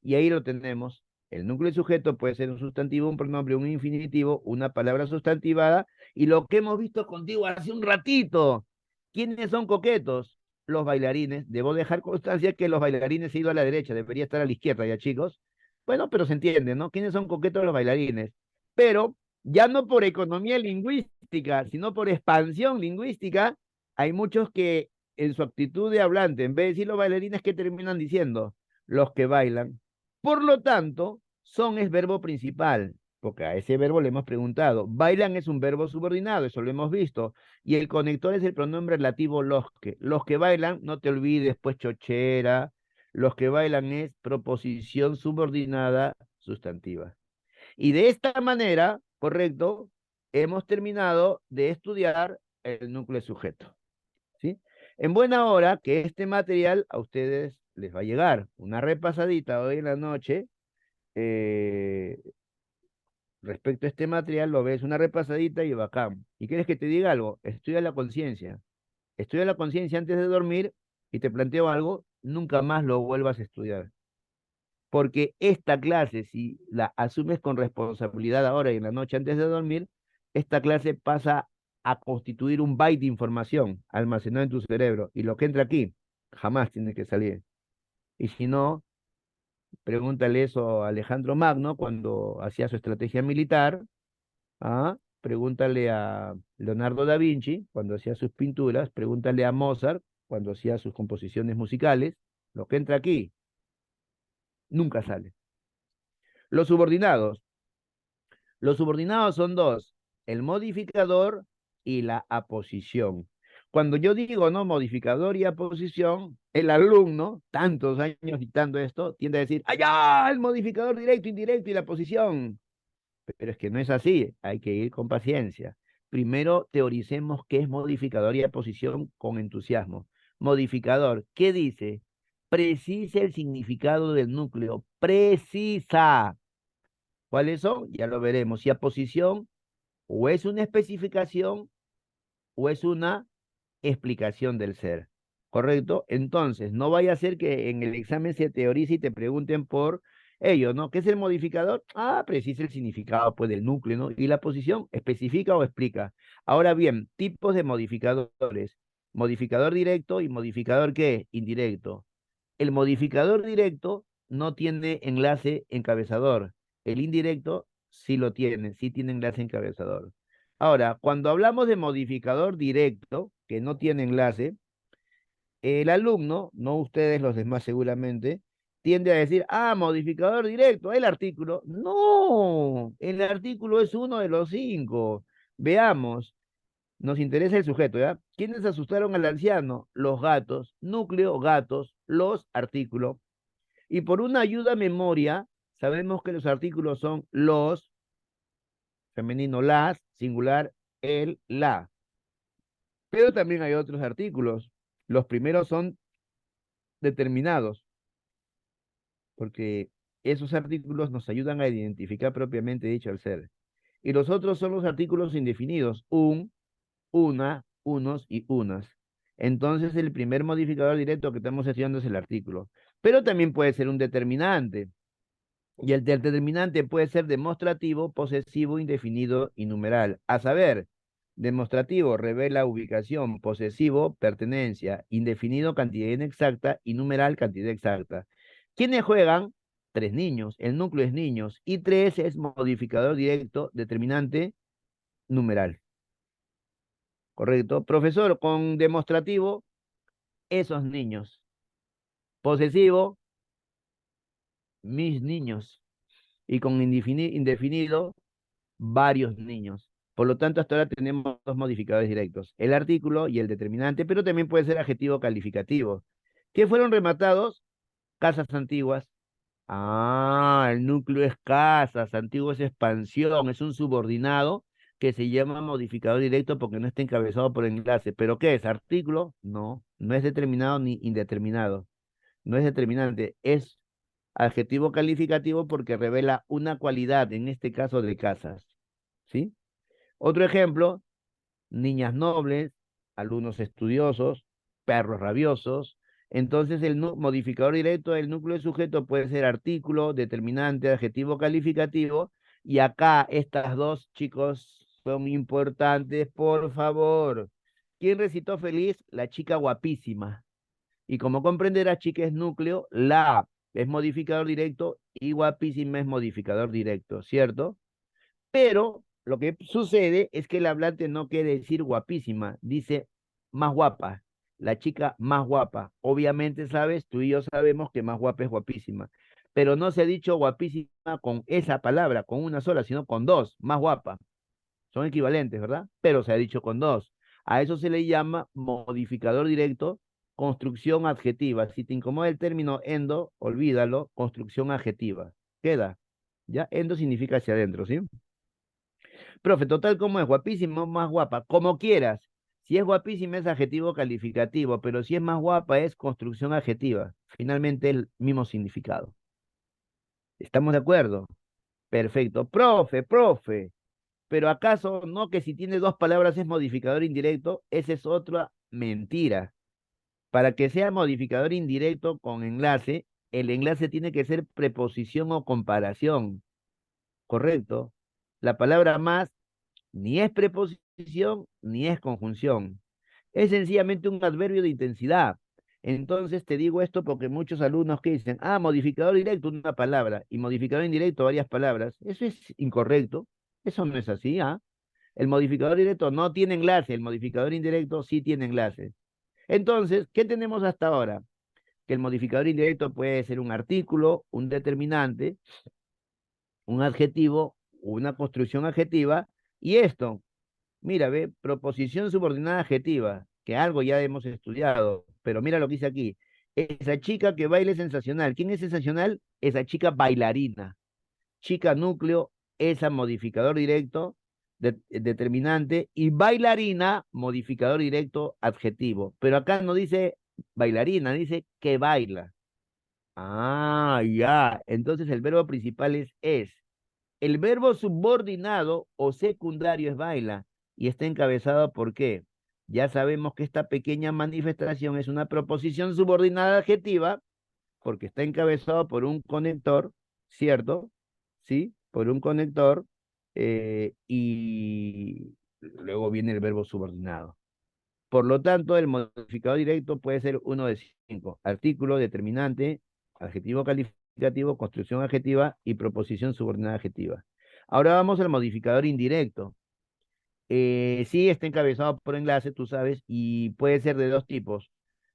Speaker 1: Y ahí lo tenemos. El núcleo y sujeto puede ser un sustantivo, un pronombre, un infinitivo, una palabra sustantivada. Y lo que hemos visto contigo hace un ratito. ¿Quiénes son coquetos? Los bailarines. Debo dejar constancia que los bailarines se han ido a la derecha, debería estar a la izquierda ya, chicos. Bueno, pero se entiende, ¿no? ¿Quiénes son coquetos los bailarines? Pero ya no por economía lingüística, sino por expansión lingüística, hay muchos que en su actitud de hablante, en vez de decir los bailarines, ¿qué terminan diciendo? Los que bailan. Por lo tanto, son es verbo principal, porque a ese verbo le hemos preguntado. Bailan es un verbo subordinado, eso lo hemos visto. Y el conector es el pronombre relativo los que. Los que bailan, no te olvides, pues chochera. Los que bailan es proposición subordinada sustantiva. Y de esta manera, correcto, hemos terminado de estudiar el núcleo sujeto. ¿Sí? En buena hora que este material a ustedes les va a llegar. Una repasadita hoy en la noche eh, respecto a este material, lo ves, una repasadita y bacán. ¿Y quieres que te diga algo? Estudia la conciencia. Estudia la conciencia antes de dormir y te planteo algo, nunca más lo vuelvas a estudiar. Porque esta clase, si la asumes con responsabilidad ahora y en la noche antes de dormir, esta clase pasa a constituir un byte de información almacenado en tu cerebro. Y lo que entra aquí, jamás tiene que salir. Y si no, pregúntale eso a Alejandro Magno cuando hacía su estrategia militar. ¿Ah? Pregúntale a Leonardo da Vinci cuando hacía sus pinturas. Pregúntale a Mozart cuando hacía sus composiciones musicales. Lo que entra aquí, nunca sale. Los subordinados. Los subordinados son dos, el modificador y la aposición. Cuando yo digo no modificador y aposición, el alumno, tantos años dictando esto, tiende a decir, allá el modificador directo, indirecto y la aposición. Pero es que no es así, hay que ir con paciencia. Primero teoricemos qué es modificador y aposición con entusiasmo. Modificador, ¿qué dice? Precisa el significado del núcleo, precisa. ¿Cuáles son? Ya lo veremos. Si aposición o es una especificación o es una explicación del ser. ¿Correcto? Entonces, no vaya a ser que en el examen se teorice y te pregunten por ello, ¿no? ¿Qué es el modificador? Ah, precisa el significado, pues, del núcleo, ¿no? Y la posición, especifica o explica. Ahora bien, tipos de modificadores. Modificador directo y modificador, ¿qué? Indirecto. El modificador directo no tiene enlace encabezador. El indirecto sí lo tienen, sí tienen enlace encabezador. Ahora, cuando hablamos de modificador directo, que no tiene enlace, el alumno, no ustedes los demás seguramente, tiende a decir, ah, modificador directo, el artículo. No, el artículo es uno de los cinco. Veamos, nos interesa el sujeto, ¿ya? ¿Quiénes asustaron al anciano? Los gatos, núcleo, gatos, los artículos. Y por una ayuda a memoria, sabemos que los artículos son los, femenino las, singular, el, la. Pero también hay otros artículos. Los primeros son determinados, porque esos artículos nos ayudan a identificar propiamente dicho al ser. Y los otros son los artículos indefinidos, un, una, unos y unas. Entonces el primer modificador directo que estamos haciendo es el artículo. Pero también puede ser un determinante. Y el determinante puede ser demostrativo, posesivo, indefinido y numeral. A saber, demostrativo revela ubicación, posesivo, pertenencia, indefinido, cantidad inexacta y numeral, cantidad exacta. ¿Quiénes juegan? Tres niños. El núcleo es niños. Y tres es modificador directo, determinante, numeral. ¿Correcto? Profesor, con demostrativo, esos niños. Posesivo, mis niños. Y con indefinido, varios niños. Por lo tanto, hasta ahora tenemos dos modificadores directos, el artículo y el determinante, pero también puede ser adjetivo calificativo. ¿Qué fueron rematados? Casas antiguas. Ah, el núcleo es casas, antiguo es expansión, es un subordinado que se llama modificador directo porque no está encabezado por enlace. ¿Pero qué es? ¿Artículo? No, no es determinado ni indeterminado. No es determinante, es adjetivo calificativo porque revela una cualidad, en este caso de casas. ¿Sí? Otro ejemplo, niñas nobles, alumnos estudiosos, perros rabiosos. Entonces el modificador directo del núcleo de sujeto puede ser artículo, determinante, adjetivo calificativo. Y acá estas dos, chicos, son importantes, por favor. ¿Quién recitó feliz? La chica guapísima. Y como comprenderás, chica es núcleo, la es modificador directo y guapísima es modificador directo, ¿cierto? Pero lo que sucede es que el hablante no quiere decir guapísima, dice más guapa, la chica más guapa. Obviamente, sabes, tú y yo sabemos que más guapa es guapísima, pero no se ha dicho guapísima con esa palabra, con una sola, sino con dos, más guapa. Son equivalentes, ¿verdad? Pero se ha dicho con dos. A eso se le llama modificador directo, construcción adjetiva. Si te incomoda el término endo, olvídalo, construcción adjetiva. Queda. ¿Ya? Endo significa hacia adentro, ¿sí? Profe, total, ¿cómo es? Guapísima o más guapa, como quieras. Si es guapísima es adjetivo calificativo, pero si es más guapa es construcción adjetiva. Finalmente el mismo significado. ¿Estamos de acuerdo? Perfecto. Profe, pero ¿acaso no que si tiene dos palabras es modificador indirecto? Esa es otra mentira. Para que sea modificador indirecto con enlace, el enlace tiene que ser preposición o comparación, ¿correcto? La palabra más ni es preposición ni es conjunción. Es sencillamente un adverbio de intensidad. Entonces te digo esto porque muchos alumnos que dicen, ah, modificador directo una palabra y modificador indirecto varias palabras. Eso es incorrecto. Eso no es así, ¿ah? El modificador directo no tiene enlace, el modificador indirecto sí tiene enlace. Entonces, ¿qué tenemos hasta ahora? Que el modificador indirecto puede ser un artículo, un determinante, un adjetivo, una construcción adjetiva, y esto, mira, ve, proposición subordinada adjetiva, que algo ya hemos estudiado, pero mira lo que dice aquí. Esa chica que baila es sensacional. ¿Quién es sensacional? Esa chica bailarina. Chica núcleo, esa modificador directo, determinante, y bailarina, modificador directo, adjetivo. Pero acá no dice bailarina, dice que baila. Ah, ya. Entonces el verbo principal es. El verbo subordinado o secundario es baila y está encabezado por qué. Ya sabemos que esta pequeña manifestación es una proposición subordinada adjetiva porque está encabezado por un conector, ¿cierto? ¿Sí? Por un conector y luego viene el verbo subordinado. Por lo tanto, el modificador directo puede ser uno de cinco. Artículo, determinante, adjetivo calificativo, construcción adjetiva y proposición subordinada adjetiva. Ahora vamos al modificador indirecto. Sí, está encabezado por enlace, tú sabes, y puede ser de dos tipos.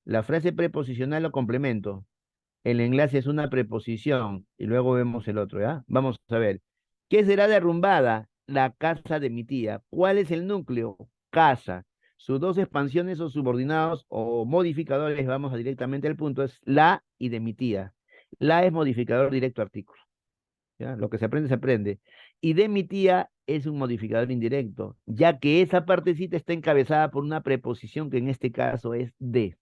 Speaker 1: La frase preposicional o complemento. El enlace es una preposición y luego vemos el otro, ¿ya? Vamos a ver. ¿Qué será derrumbada? La casa de mi tía. ¿Cuál es el núcleo? Casa. Sus dos expansiones o subordinados o modificadores, vamos directamente al punto, es la y de mi tía. La es modificador directo artículo. ¿Ya? Lo que se aprende, se aprende. Y de mi tía es un modificador indirecto, ya que esa partecita está encabezada por una preposición que en este caso es de.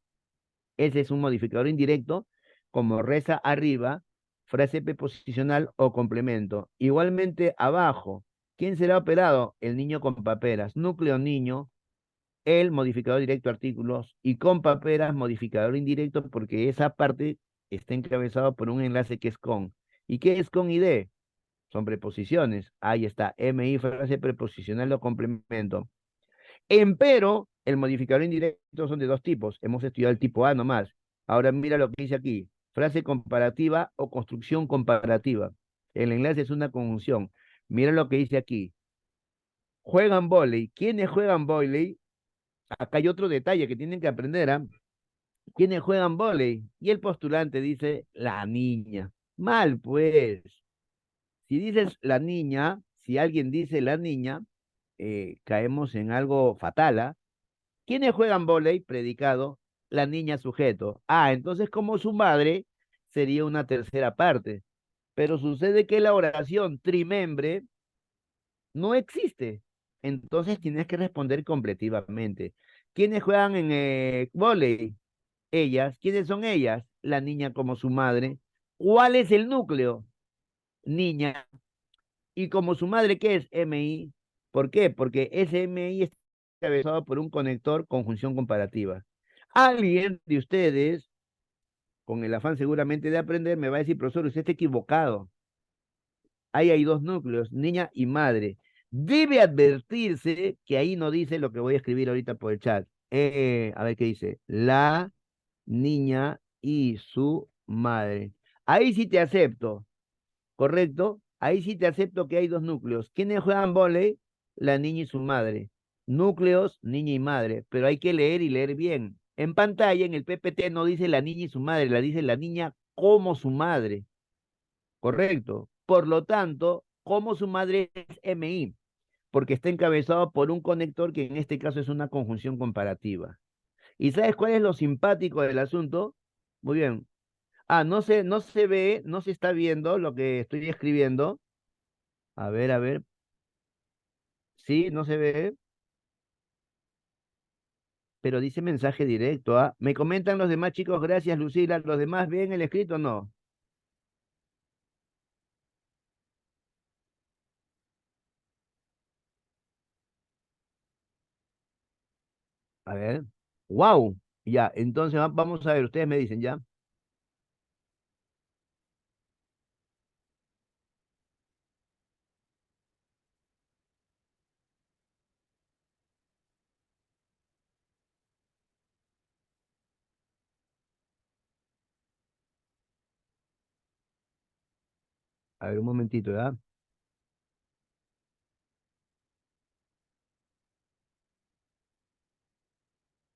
Speaker 1: Ese es un modificador indirecto, como reza arriba, frase preposicional o complemento. Igualmente abajo, ¿quién será operado? El niño con paperas. Núcleo niño, el modificador directo artículos y con paperas modificador indirecto porque esa parte está encabezado por un enlace que es con. ¿Y qué es con y de? Son preposiciones. Ahí está, MI, frase preposicional o complemento. Empero, el modificador indirecto son de dos tipos. Hemos estudiado el tipo A nomás. Ahora mira lo que dice aquí. Frase comparativa o construcción comparativa. El enlace es una conjunción. Mira lo que dice aquí. Juegan vóley. ¿Quiénes juegan vóley? Acá hay otro detalle que tienen que aprender, ¿ah? ¿Quiénes juegan vóley? Y el postulante dice la niña. Mal, pues. Si dices la niña, si alguien dice la niña, caemos en algo fatal, ¿ah? ¿Quiénes juegan vóley? Predicado, la niña sujeto. Ah, entonces como su madre sería una tercera parte. Pero sucede que la oración trimembre no existe. Entonces tienes que responder completivamente. ¿Quiénes juegan en vóley? Ellas. ¿Quiénes son ellas? La niña como su madre. ¿Cuál es el núcleo? Niña. Y como su madre, ¿qué es? MI. ¿Por qué? Porque ese MI está atravesado por un conector conjunción comparativa. Alguien de ustedes, con el afán seguramente de aprender, me va a decir, profesor, usted está equivocado. Ahí hay dos núcleos, niña y madre. Debe advertirse que ahí no dice lo que voy a escribir ahorita por el chat. A ver qué dice. La niña y su madre. Ahí sí te acepto. ¿Correcto? Ahí sí te acepto que hay dos núcleos. ¿Quiénes juegan vóley? La niña y su madre. Núcleos, niña y madre, pero hay que leer y leer bien. En pantalla, en el PPT no dice la niña y su madre, la dice la niña como su madre, ¿correcto? Por lo tanto, como su madre es MI, porque está encabezado por un conector que en este caso es una conjunción comparativa. ¿Y sabes cuál es lo simpático del asunto? Muy bien. Ah, no se ve, no se está viendo lo que estoy escribiendo. A ver. Sí, no se ve, pero dice mensaje directo, ¿ah? Me comentan los demás chicos, gracias Lucila. ¿Los demás ven el escrito o no? A ver. ¡Wow! Ya, entonces vamos a ver, ustedes me dicen ya. A ver, un momentito, ¿ya?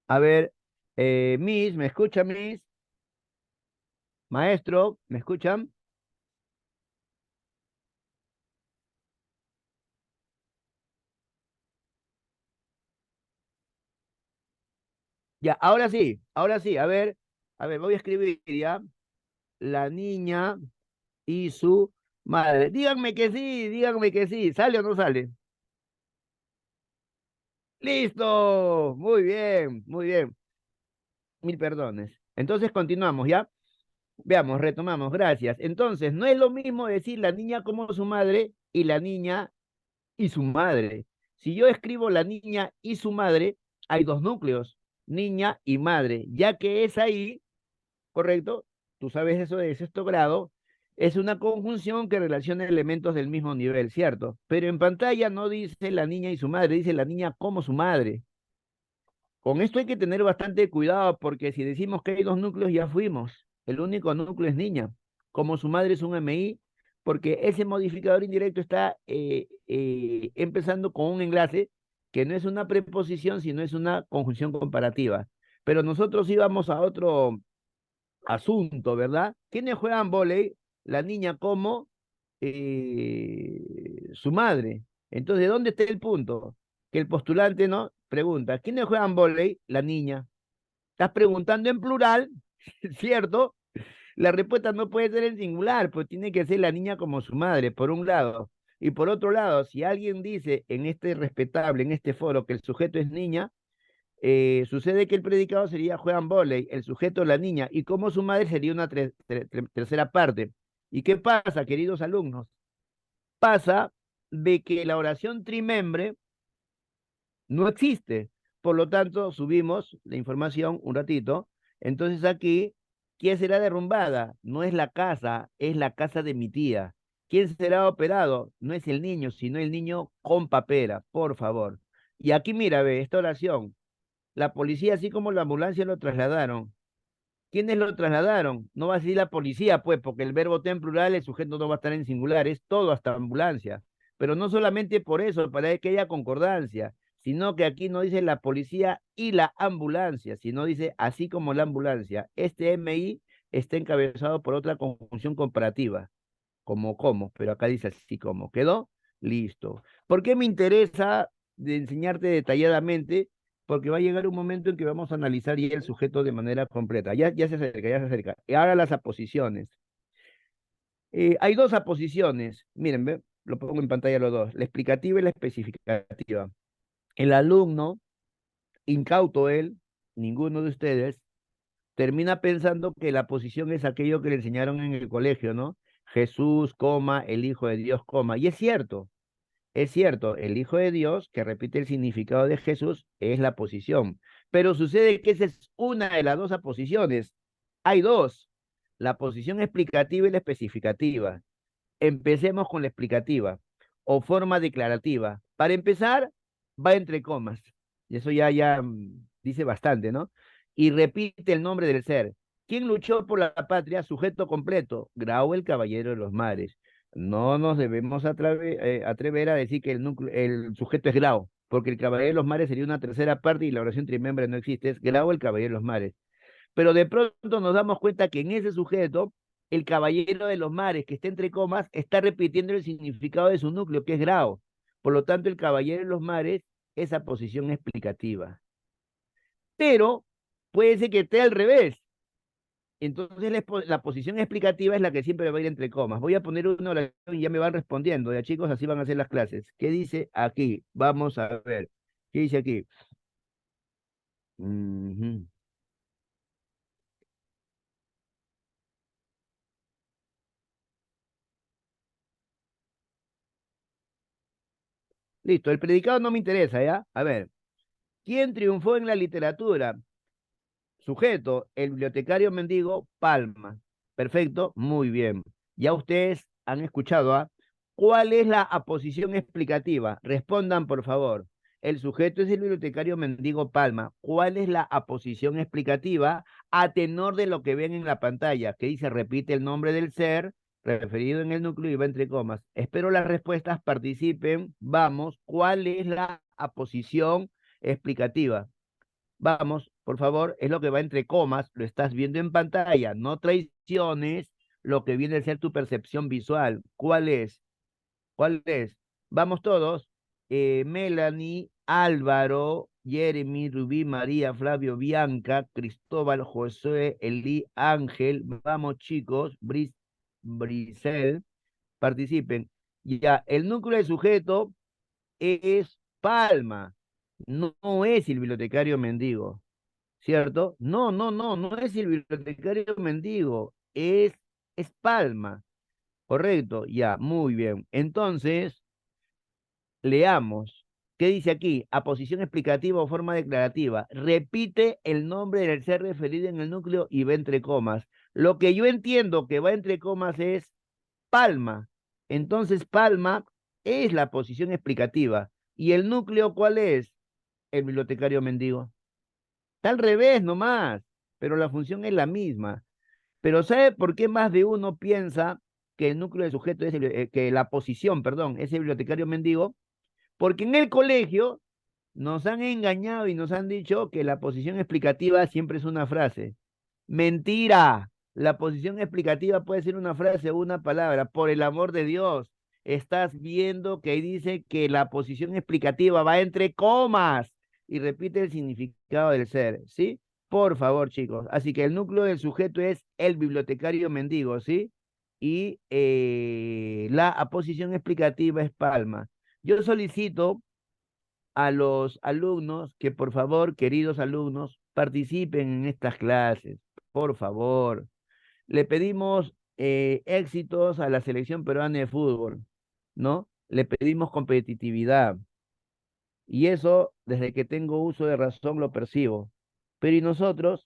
Speaker 1: A ver, Miss, ¿me escucha, Miss? Maestro, ¿me escuchan? Ya, ahora sí, a ver, voy a escribir ya. La niña y su madre. Díganme que sí, ¿sale o no sale? Listo, muy bien, mil perdones. Entonces continuamos, ¿ya? Veamos, retomamos, gracias. Entonces, no es lo mismo decir la niña como su madre y la niña y su madre. Si yo escribo la niña y su madre, hay dos núcleos, niña y madre, ya que es ahí, ¿correcto? Tú sabes eso de sexto grado, es una conjunción que relaciona elementos del mismo nivel, ¿cierto? Pero en pantalla no dice la niña y su madre, dice la niña como su madre. Con esto hay que tener bastante cuidado porque si decimos que hay dos núcleos ya fuimos. El único núcleo es niña. Como su madre es un MI, porque ese modificador indirecto está empezando con un enlace que no es una preposición, sino es una conjunción comparativa. Pero nosotros íbamos a otro asunto, ¿verdad? ¿Quiénes juegan vóley? La niña como su madre. Entonces, ¿dónde está el punto? Que el postulante, ¿no? Pregunta, ¿quiénes juegan vóley? La niña. Estás preguntando en plural, ¿cierto? La respuesta no puede ser en singular, pues tiene que ser la niña como su madre, por un lado. Y por otro lado, si alguien dice en este respetable, en este foro, que el sujeto es niña, sucede que el predicado sería juegan vóley, el sujeto la niña, y como su madre sería una tercera parte. ¿Y qué pasa, queridos alumnos? Pasa de que la oración trimembre no existe. Por lo tanto, subimos la información un ratito. Entonces aquí, ¿quién será derrumbada? No es la casa, es la casa de mi tía. ¿Quién será operado? No es el niño, sino el niño con papera, por favor. Y aquí mira, ve, esta oración. La policía, así como la ambulancia, lo trasladaron. ¿Quiénes lo trasladaron? No va a decir la policía, pues, porque el verbo está en plural, el sujeto no va a estar en singular, es todo hasta ambulancia. Pero no solamente por eso, para que haya concordancia, sino que aquí no dice la policía y la ambulancia, sino dice así como la ambulancia. Este MI está encabezado por otra conjunción comparativa, como, pero acá dice así como. ¿Quedó? Listo. ¿Por qué me interesa de enseñarte detalladamente? Porque va a llegar un momento en que vamos a analizar ya el sujeto de manera completa. Ya se acerca, ya se acerca. Y ahora las aposiciones. Hay dos aposiciones. Miren, ve, lo pongo en pantalla los dos. La explicativa y la especificativa. El alumno, incauto él, ninguno de ustedes, termina pensando que la posición es aquello que le enseñaron en el colegio, ¿no? Jesús, coma, el Hijo de Dios, coma. Y es cierto, el Hijo de Dios, que repite el significado de Jesús, es la posición. Pero sucede que esa es una de las dos aposiciones. Hay dos, la posición explicativa y la especificativa. Empecemos con la explicativa o forma declarativa. Para empezar, va entre comas. Y eso ya dice bastante, ¿no? Y repite el nombre del ser. ¿Quién luchó por la patria? Sujeto completo. Grau, el caballero de los mares. No nos debemos atrever a decir que el sujeto es Grau, porque el caballero de los mares sería una tercera parte y la oración trimembre no existe. Es Grau, el caballero de los mares. Pero de pronto nos damos cuenta que en ese sujeto, el caballero de los mares, que está entre comas, está repitiendo el significado de su núcleo, que es grao. Por lo tanto, el caballero de los mares, esa posición explicativa. Pero puede ser que esté al revés. Entonces, la posición explicativa es la que siempre va a ir entre comas. Voy a poner una oración y ya me van respondiendo. Ya, chicos, así van a ser las clases. ¿Qué dice aquí? Vamos a ver. ¿Qué dice aquí? Ujú. Listo, el predicado no me interesa, ¿ya? A ver. ¿Quién triunfó en la literatura? Sujeto, el bibliotecario mendigo, Palma. Perfecto, muy bien. Ya ustedes han escuchado, ¿ah? ¿Cuál es la aposición explicativa? Respondan, por favor. El sujeto es el bibliotecario mendigo Palma. ¿Cuál es la aposición explicativa a tenor de lo que ven en la pantalla? Que dice, repite el nombre del ser referido en el núcleo y va entre comas. Espero las respuestas, participen. Vamos, ¿cuál es la aposición explicativa? Vamos, por favor, es lo que va entre comas, lo estás viendo en pantalla, no traiciones lo que viene a ser tu percepción visual. ¿Cuál es? ¿Cuál es? Vamos todos. Melanie, Álvaro, Jeremy, Rubí, María, Flavio, Bianca, Cristóbal, José, Elí, Ángel. Vamos, chicos. Brisel, participen. Ya, el núcleo de sujeto es Palma, no es el bibliotecario mendigo. ¿Cierto? No es el bibliotecario mendigo, es Palma, correcto, ya, muy bien. Entonces, leamos, ¿qué dice aquí? Aposición explicativa o forma declarativa. Repite el nombre del ser referido en el núcleo y va entre comas. Lo que yo entiendo que va entre comas es Palma. Entonces, Palma es la posición explicativa. ¿Y el núcleo cuál es? El bibliotecario mendigo. Está al revés nomás, pero la función es la misma. Pero ¿sabe por qué más de uno piensa que el núcleo del sujeto es que la posición, perdón, es el bibliotecario mendigo, porque en el colegio nos han engañado y nos han dicho que la posición explicativa siempre es una frase. Mentira. La posición explicativa puede ser una frase o una palabra. Por el amor de Dios, estás viendo que ahí dice que la posición explicativa va entre comas y repite el significado del ser, ¿sí? Por favor, chicos. Así que el núcleo del sujeto es el bibliotecario mendigo, ¿sí? Y la aposición explicativa es palma. Yo solicito a los alumnos que por favor, queridos alumnos, participen en estas clases, por favor. Le pedimos éxitos a la selección peruana de fútbol, ¿no? Le pedimos competitividad y eso desde que tengo uso de razón lo percibo. Pero ¿y nosotros?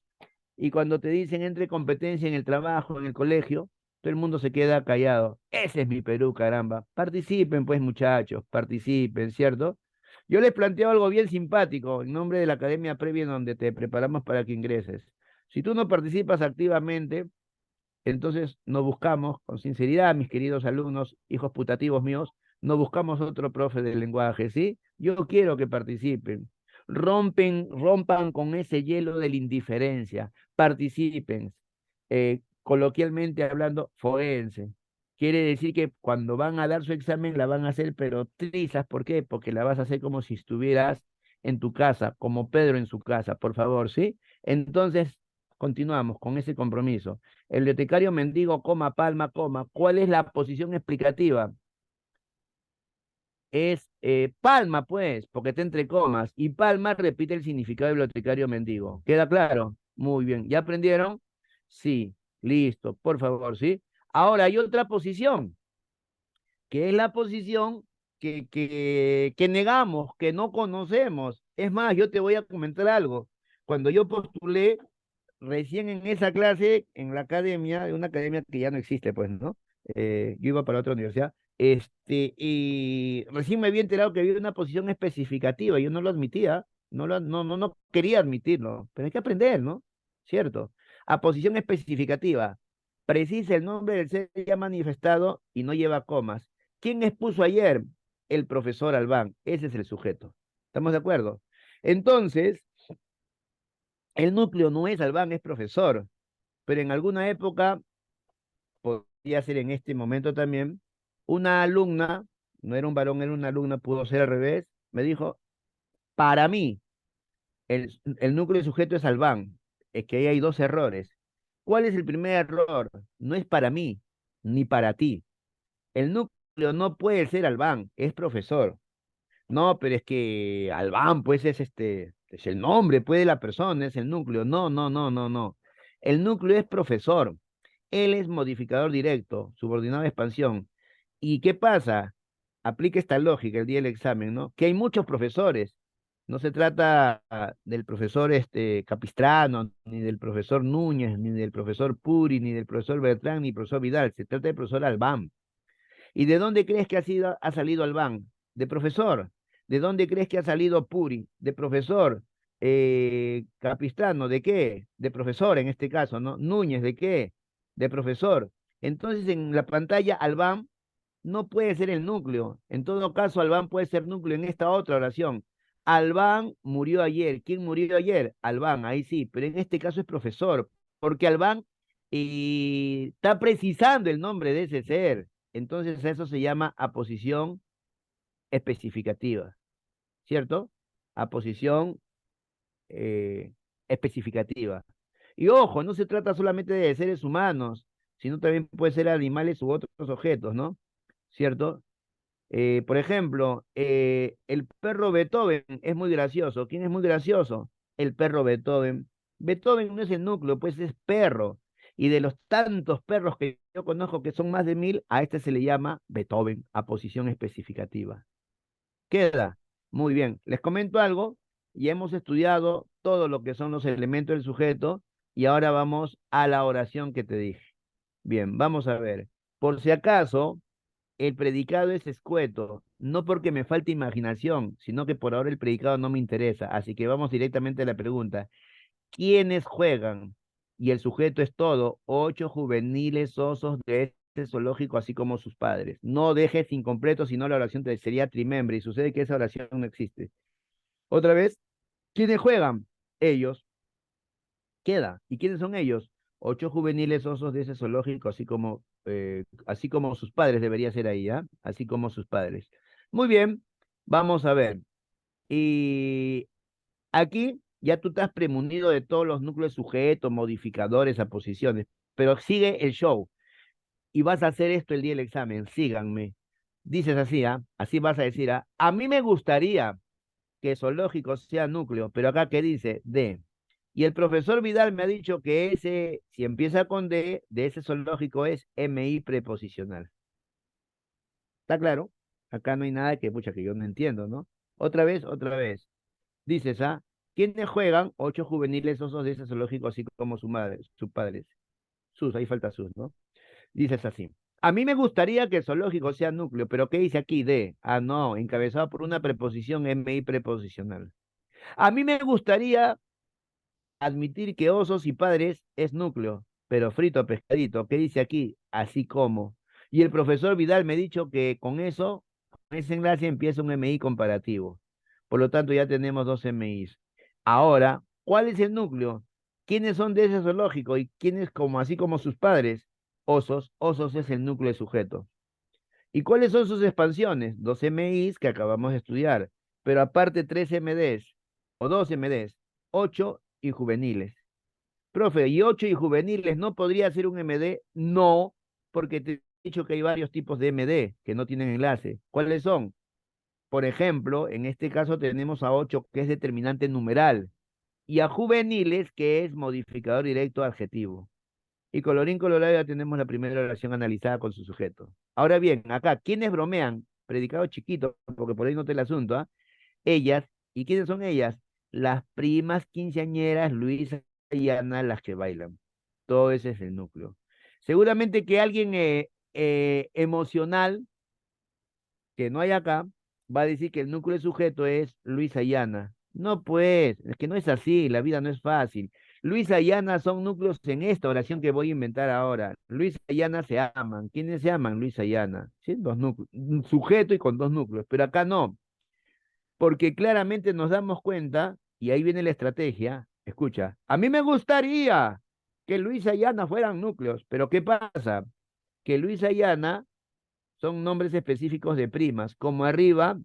Speaker 1: Y cuando te dicen entre competencia en el trabajo, en el colegio, todo el mundo se queda callado. Ese es mi Perú, caramba. Participen, pues, muchachos, participen, ¿cierto? Yo les planteo algo bien simpático en nombre de la Academia Previa en donde te preparamos para que ingreses. Si tú no participas activamente, entonces no buscamos, con sinceridad, mis queridos alumnos, hijos putativos míos, no buscamos otro profe del lenguaje, ¿sí? Yo quiero que participen. Rompan con ese hielo de la indiferencia, participen. Coloquialmente hablando, forense. Quiere decir que cuando van a dar su examen la van a hacer, pero trizas, ¿por qué? Porque la vas a hacer como si estuvieras en tu casa, como Pedro en su casa, por favor, ¿sí? Entonces, continuamos con ese compromiso. El bibliotecario mendigo, coma, palma, coma. ¿Cuál es la posición explicativa? Es palma, pues, porque está entre comas. Y palma repite el significado de bibliotecario mendigo. ¿Queda claro? Muy bien. ¿Ya aprendieron? Sí. Listo, por favor, ¿sí? Ahora hay otra posición, que es la posición que negamos, que no conocemos. Es más, yo te voy a comentar algo. Cuando yo postulé recién en esa clase, en la academia, de una academia que ya no existe, pues, ¿no? Yo iba para otra universidad, y recién me había enterado que había una posición especificativa, yo no lo admitía, no quería admitirlo, pero hay que aprender, ¿no? ¿Cierto? A posición especificativa, precisa el nombre del ser ya manifestado y no lleva comas. ¿Quién expuso ayer? El profesor Albán, ese es el sujeto. ¿Estamos de acuerdo? Entonces, el núcleo no es Albán, es profesor, pero en alguna época, podría ser en este momento también, una alumna, no era un varón, era una alumna, pudo ser al revés, me dijo, para mí, el núcleo de sujeto es Albán, es que ahí hay dos errores. ¿Cuál es el primer error? No es para mí, ni para ti. El núcleo no puede ser Albán, es profesor. No, pero es que Albán, pues es el nombre, pues de la persona, es el núcleo. No, no, no, no, no. El núcleo es profesor. Él es modificador directo, subordinado a expansión. ¿Y qué pasa? Aplica esta lógica el día del examen, ¿no? Que hay muchos profesores. No se trata del profesor Capistrano, ni del profesor Núñez, ni del profesor Puri, ni del profesor Bertrán, ni del profesor Vidal. Se trata del profesor Albán. ¿Y de dónde crees que ha salido Albán? De profesor. ¿De dónde crees que ha salido Puri? De profesor. Capistrano, ¿de qué? De profesor en este caso, ¿no? Núñez, ¿de qué? De profesor. Entonces en la pantalla Albán no puede ser el núcleo. En todo caso, Albán puede ser núcleo en esta otra oración. Albán murió ayer. ¿Quién murió ayer? Albán, ahí sí, pero en este caso es profesor, porque Albán está precisando el nombre de ese ser. Entonces eso se llama aposición especificativa, ¿cierto? Aposición especificativa. Y ojo, no se trata solamente de seres humanos, sino también puede ser animales u otros objetos, ¿no? ¿Cierto? Por ejemplo, el perro Beethoven es muy gracioso. ¿Quién es muy gracioso? El perro Beethoven. Beethoven no es el núcleo, pues es perro. Y de los tantos perros que yo conozco, que son más de 1000, a este se le llama Beethoven, a posición especificativa. Queda. Muy bien. Les comento algo. Ya hemos estudiado todo lo que son los elementos del sujeto y ahora vamos a la oración que te dije. Bien, vamos a ver. Por si acaso, el predicado es escueto, no porque me falte imaginación, sino que por ahora el predicado no me interesa. Así que vamos directamente a la pregunta. ¿Quiénes juegan? Y el sujeto es todo, 8 juveniles osos de zoológico así como sus padres. No dejes incompleto, sino la oración sería trimembre, y sucede que esa oración no existe. Otra vez, ¿quiénes juegan? Ellos. Queda. ¿Y quiénes son ellos? 8 juveniles osos de ese zoológico, así como sus padres debería ser ahí, ¿ah? Así como sus padres. Muy bien, vamos a ver. Y aquí ya tú estás premunido de todos los núcleos sujetos, modificadores, aposiciones, pero sigue el show y vas a hacer esto el día del examen. Síganme. Dices así, ¿ah? Así vas a decir, ¿ah? A mí me gustaría que zoológico sea núcleo, pero acá ¿qué dice? D. Y el profesor Vidal me ha dicho que ese, si empieza con D, de ese zoológico es MI preposicional. ¿Está claro? Acá no hay nada que, pucha, que yo no entiendo, ¿no? Otra vez, otra vez. Dices, ¿ah? ¿Quiénes juegan? 8 juveniles osos de ese zoológico, así como su madre, sus padres. Sus, ahí falta sus, ¿no? Dices así. A mí me gustaría que el zoológico sea núcleo, pero ¿qué dice aquí? D. Ah, no, encabezado por una preposición MI preposicional. A mí me gustaría admitir que osos y padres es núcleo, pero frito pescadito. ¿Qué dice aquí? Así como. Y el profesor Vidal me ha dicho que con eso, con ese enlace empieza un MI comparativo. Por lo tanto, ya tenemos dos MIs. Ahora, ¿cuál es el núcleo? ¿Quiénes son de ese zoológico y quiénes como así como sus padres? Osos. Osos es el núcleo de sujeto. ¿Y cuáles son sus expansiones? Dos MIs que acabamos de estudiar, pero aparte tres MDs o dos MDs, 8 y juveniles. Profe, ¿y 8 y juveniles no podría ser un MD? No, porque te he dicho que hay varios tipos de MD que no tienen enlace. ¿Cuáles son? Por ejemplo, en este caso tenemos a 8 que es determinante numeral y a juveniles que es modificador directo adjetivo. Y colorín colorado ya tenemos la primera oración analizada con su sujeto. Ahora bien, acá, ¿quiénes bromean? Predicado chiquito, porque por ahí no te el asunto, ¿ah? Ellas, ¿y quiénes son ellas? Las primas quinceañeras, Luisa y Ana, las que bailan. Todo ese es el núcleo. Seguramente que alguien emocional que no hay acá va a decir que el núcleo de sujeto es Luisa y Ana. No, pues, es que no es así, la vida no es fácil. Luisa y Ana son núcleos en esta oración que voy a inventar ahora. Luisa y Ana se aman. ¿Quiénes se aman? Luisa y Ana. ¿Sí? Dos núcleos. Un sujeto y con dos núcleos. Pero acá no, porque claramente nos damos cuenta, y ahí viene la estrategia. Escucha, a mí me gustaría que Luisa y Ana fueran núcleos, pero ¿qué pasa? Que Luisa y Ana son nombres específicos de primas. Como arriba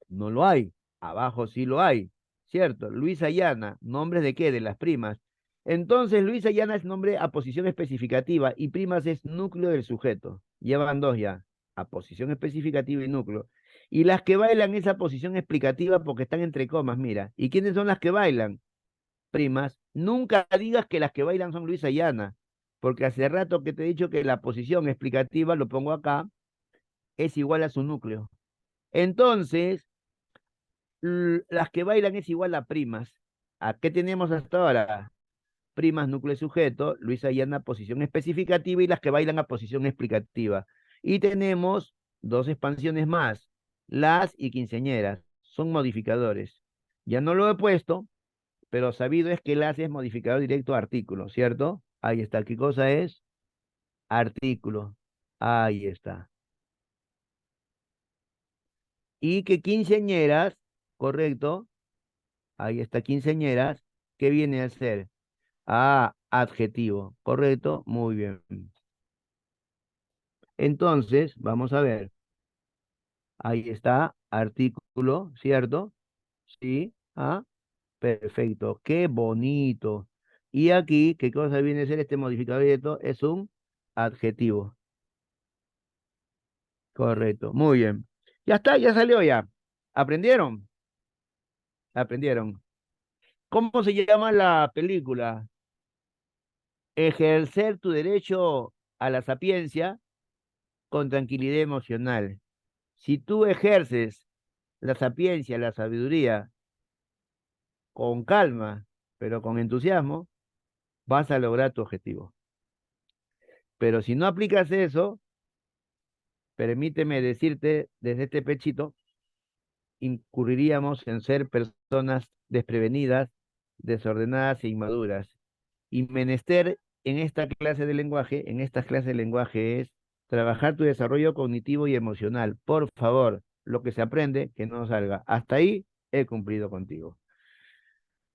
Speaker 1: no lo hay, abajo sí lo hay, ¿cierto? Luisa y Ana, ¿nombres de qué? De las primas. Entonces, Luisa y Ana es nombre a posición especificativa y primas es núcleo del sujeto. Llevan dos ya, a posición especificativa y núcleo. Y las que bailan esa posición explicativa porque están entre comas, mira. ¿Y quiénes son las que bailan? Primas. Nunca digas que las que bailan son Luisa y Ana, porque hace rato que te he dicho que la posición explicativa, lo pongo acá, es igual a su núcleo. Entonces, las que bailan es igual a primas. ¿A qué tenemos hasta ahora? Primas, núcleo y sujeto, Luisa y Ana, posición especificativa y las que bailan a posición explicativa. Y tenemos dos expansiones más, las y quinceañeras, son modificadores. Ya no lo he puesto, pero sabido es que las es modificador directo a artículo, ¿cierto? Ahí está. ¿Qué cosa es? Artículo. Ahí está. Y que quinceañeras, correcto, ahí está quinceañeras, ¿qué viene a ser? Ah, adjetivo, correcto, muy bien. Entonces, vamos a ver, ahí está, artículo, ¿cierto? Sí, ah, perfecto, qué bonito. Y aquí, ¿qué cosa viene a ser este modificador directo? Es un adjetivo, correcto, muy bien. Ya está, ya salió ya. ¿Aprendieron? Aprendieron. ¿Cómo se llama la película? Ejercer tu derecho a la sapiencia con tranquilidad emocional. Si tú ejerces la sapiencia, la sabiduría con calma, pero con entusiasmo, vas a lograr tu objetivo. Pero si no aplicas eso, permíteme decirte desde este pechito, incurriríamos en ser personas desprevenidas, desordenadas e inmaduras. Y menester en esta clase de lenguaje, en estas clases de lenguaje es trabajar tu desarrollo cognitivo y emocional. Por favor, lo que se aprende, que no salga. Hasta ahí he cumplido contigo.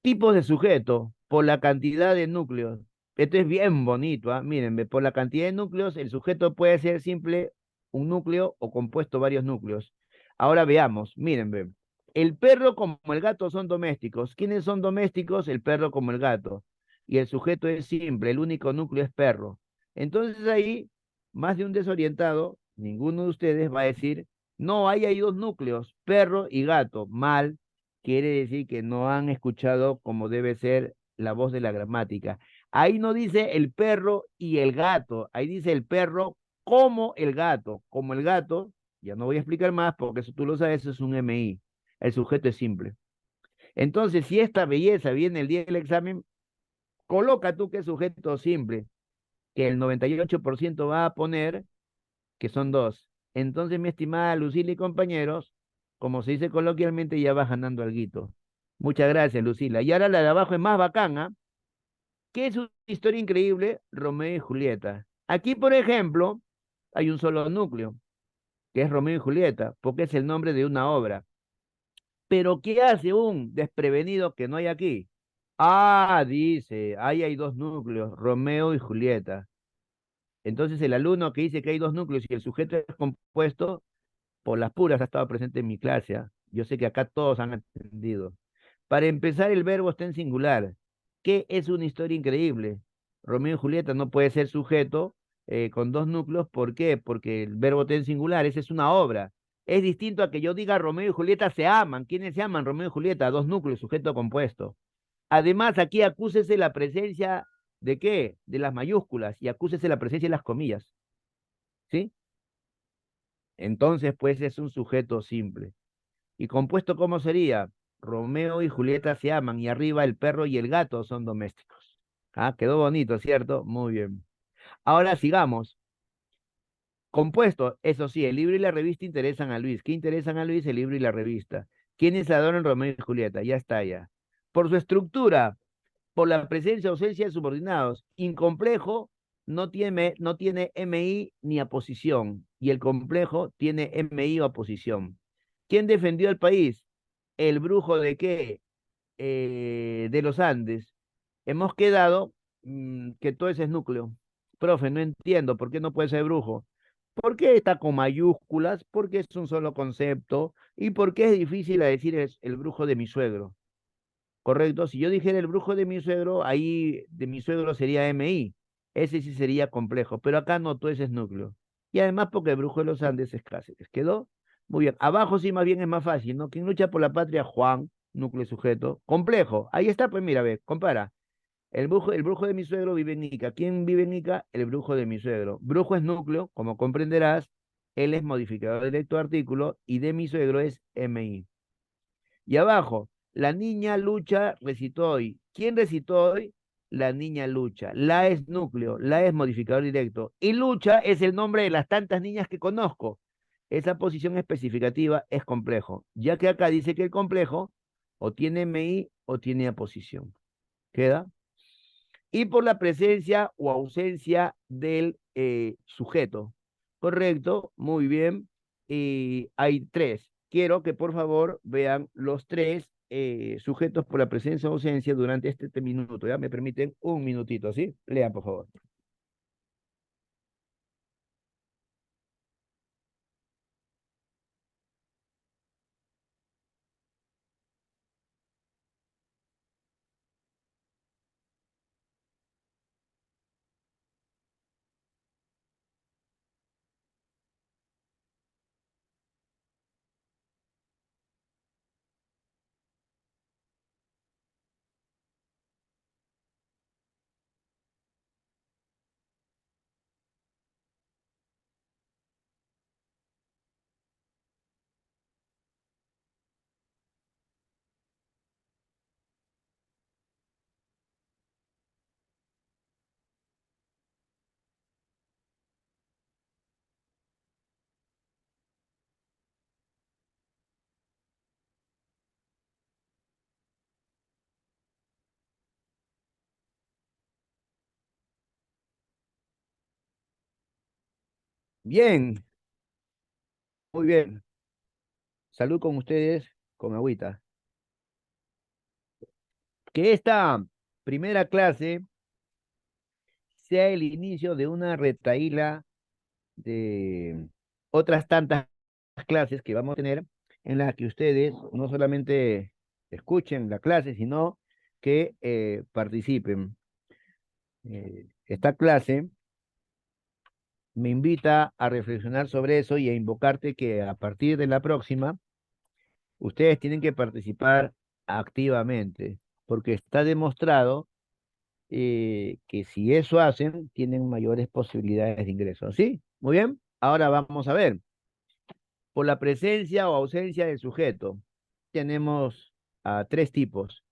Speaker 1: Tipos de sujeto, por la cantidad de núcleos. Esto es bien bonito, ¿ah? Miren, ve, por la cantidad de núcleos, el sujeto puede ser simple un núcleo o compuesto varios núcleos. Ahora veamos, miren, ve. El perro como el gato son domésticos. ¿Quiénes son domésticos? El perro como el gato. Y el sujeto es simple, el único núcleo es perro. Entonces ahí, más de un desorientado, ninguno de ustedes va a decir, no, ahí hay dos núcleos, perro y gato. Mal, quiere decir que no han escuchado como debe ser la voz de la gramática. Ahí no dice el perro y el gato, ahí dice el perro como el gato, ya no voy a explicar más porque eso tú lo sabes, eso es un MI, el sujeto es simple. Entonces, si esta belleza viene el día del examen, coloca tú que es sujeto simple, que el 98% va a poner que son dos. Entonces, mi estimada Lucila y compañeros, como se dice coloquialmente, ya vas ganando alguito. Muchas gracias, Lucila. Y ahora la de abajo es más bacana. ¿Qué es una historia increíble? Romeo y Julieta. Aquí, por ejemplo, hay un solo núcleo, que es Romeo y Julieta, porque es el nombre de una obra. Pero ¿qué hace un desprevenido que no hay aquí? Ah, dice, ahí hay dos núcleos, Romeo y Julieta. Entonces el alumno que dice que hay dos núcleos y el sujeto es compuesto, por las puras ha estado presente en mi clase. ¿Ah? Yo sé que acá todos han entendido. Para empezar, el verbo está en singular. ¿Qué es una historia increíble? Romeo y Julieta no puede ser sujeto con dos núcleos. ¿Por qué? Porque el verbo está en singular. Esa es una obra. Es distinto a que yo diga Romeo y Julieta se aman. ¿Quiénes se aman? Romeo y Julieta, dos núcleos, sujeto compuesto. Además, aquí acúsese la presencia de qué? De las mayúsculas y acúsese la presencia de las comillas. ¿Sí? Entonces, pues es un sujeto simple. ¿Y compuesto cómo sería? Romeo y Julieta se aman y arriba el perro y el gato son domésticos. Ah, quedó bonito, ¿cierto? Muy bien. Ahora sigamos. Compuesto, eso sí, el libro y la revista interesan a Luis. ¿Qué interesan a Luis? El libro y la revista. ¿Quiénes adoran Romeo y Julieta? Ya está, ya. Por su estructura, por la presencia o ausencia de subordinados. Incomplejo no tiene MI ni aposición. Y el complejo tiene MI o aposición. ¿Quién defendió al país? ¿El brujo de qué? De los Andes. Hemos quedado que todo ese es núcleo. Profe, no entiendo por qué no puede ser brujo. ¿Por qué está con mayúsculas? ¿Por qué es un solo concepto? ¿Y por qué es difícil a decir es el brujo de mi suegro? Correcto. Si yo dijera el brujo de mi suegro, ahí de mi suegro sería MI. Ese sí sería complejo, pero acá no, todo ese es núcleo. Y además porque el brujo de los Andes es Cáceres. ¿Quedó? Muy bien. Abajo sí más bien es más fácil, ¿no? ¿Quién lucha por la patria? Juan, núcleo y sujeto. Complejo. Ahí está, pues mira, ve, compara. El brujo de mi suegro vive en Ica. ¿Quién vive en Ica? El brujo de mi suegro. Brujo es núcleo, como comprenderás. Él es modificador directo de artículo y de mi suegro es MI. Y abajo, la niña lucha recitó hoy. ¿Quién recitó hoy? La niña lucha. La es núcleo, la es modificador directo. Y lucha es el nombre de las tantas niñas que conozco. Esa posición especificativa es complejo, ya que acá dice que el complejo o tiene MI o tiene aposición. ¿Queda? Y por la presencia o ausencia del sujeto. Correcto, muy bien. Y hay tres. Quiero que por favor vean los tres sujetos por la presencia o ausencia durante este minuto. ¿Ya? Me permiten un minutito, ¿sí? Lean, por favor. Bien, muy bien. Salud con ustedes, con agüita. Que esta primera clase sea el inicio de una retahíla de otras tantas clases que vamos a tener en las que ustedes no solamente escuchen la clase, sino que participen. Esta clase me invita a reflexionar sobre eso y a invocarte que a partir de la próxima, ustedes tienen que participar activamente, porque está demostrado que si eso hacen, tienen mayores posibilidades de ingreso. ¿Sí? Muy bien. Ahora vamos a ver. Por la presencia o ausencia del sujeto, tenemos a tres tipos.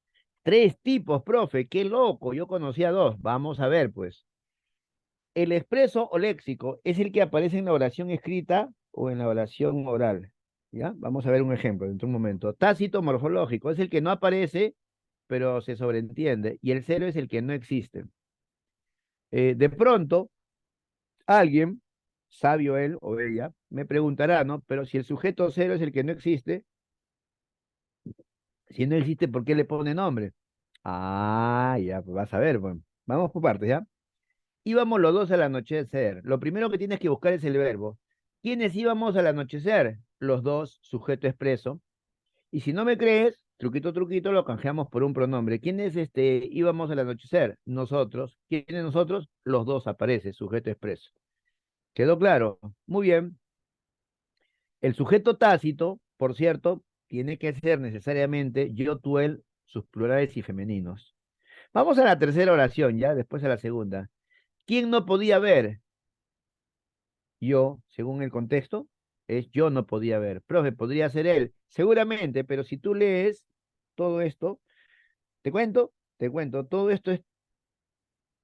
Speaker 1: Tres tipos, profe, qué loco. Yo conocía dos. Vamos a ver, pues. El expreso o léxico es el que aparece en la oración escrita o en la oración oral. ¿Ya? Vamos a ver un ejemplo dentro de un momento. Tácito morfológico es el que no aparece, pero se sobreentiende. Y el cero es el que no existe. De pronto, alguien, sabio él o ella, me preguntará, ¿no? Pero si el sujeto cero es el que no existe, si no existe, ¿por qué le pone nombre? Ah, ya, pues vas a ver, pues. Vamos por partes, ¿ya? Íbamos los dos al anochecer. Lo primero que tienes que buscar es el verbo. ¿Quiénes íbamos al anochecer? Los dos, sujeto expreso. Y si no me crees, truquito, truquito, lo canjeamos por un pronombre. ¿Quiénes íbamos al anochecer? Nosotros. ¿Quiénes nosotros? Los dos aparece, sujeto expreso. ¿Quedó claro? Muy bien. El sujeto tácito, por cierto, tiene que ser necesariamente yo, tú, él, sus plurales y femeninos. Vamos a la tercera oración, ya, después a la segunda. ¿Quién no podía ver? Yo, según el contexto, es yo no podía ver. Profe, podría ser él. Seguramente, pero si tú lees todo esto, te cuento, todo esto es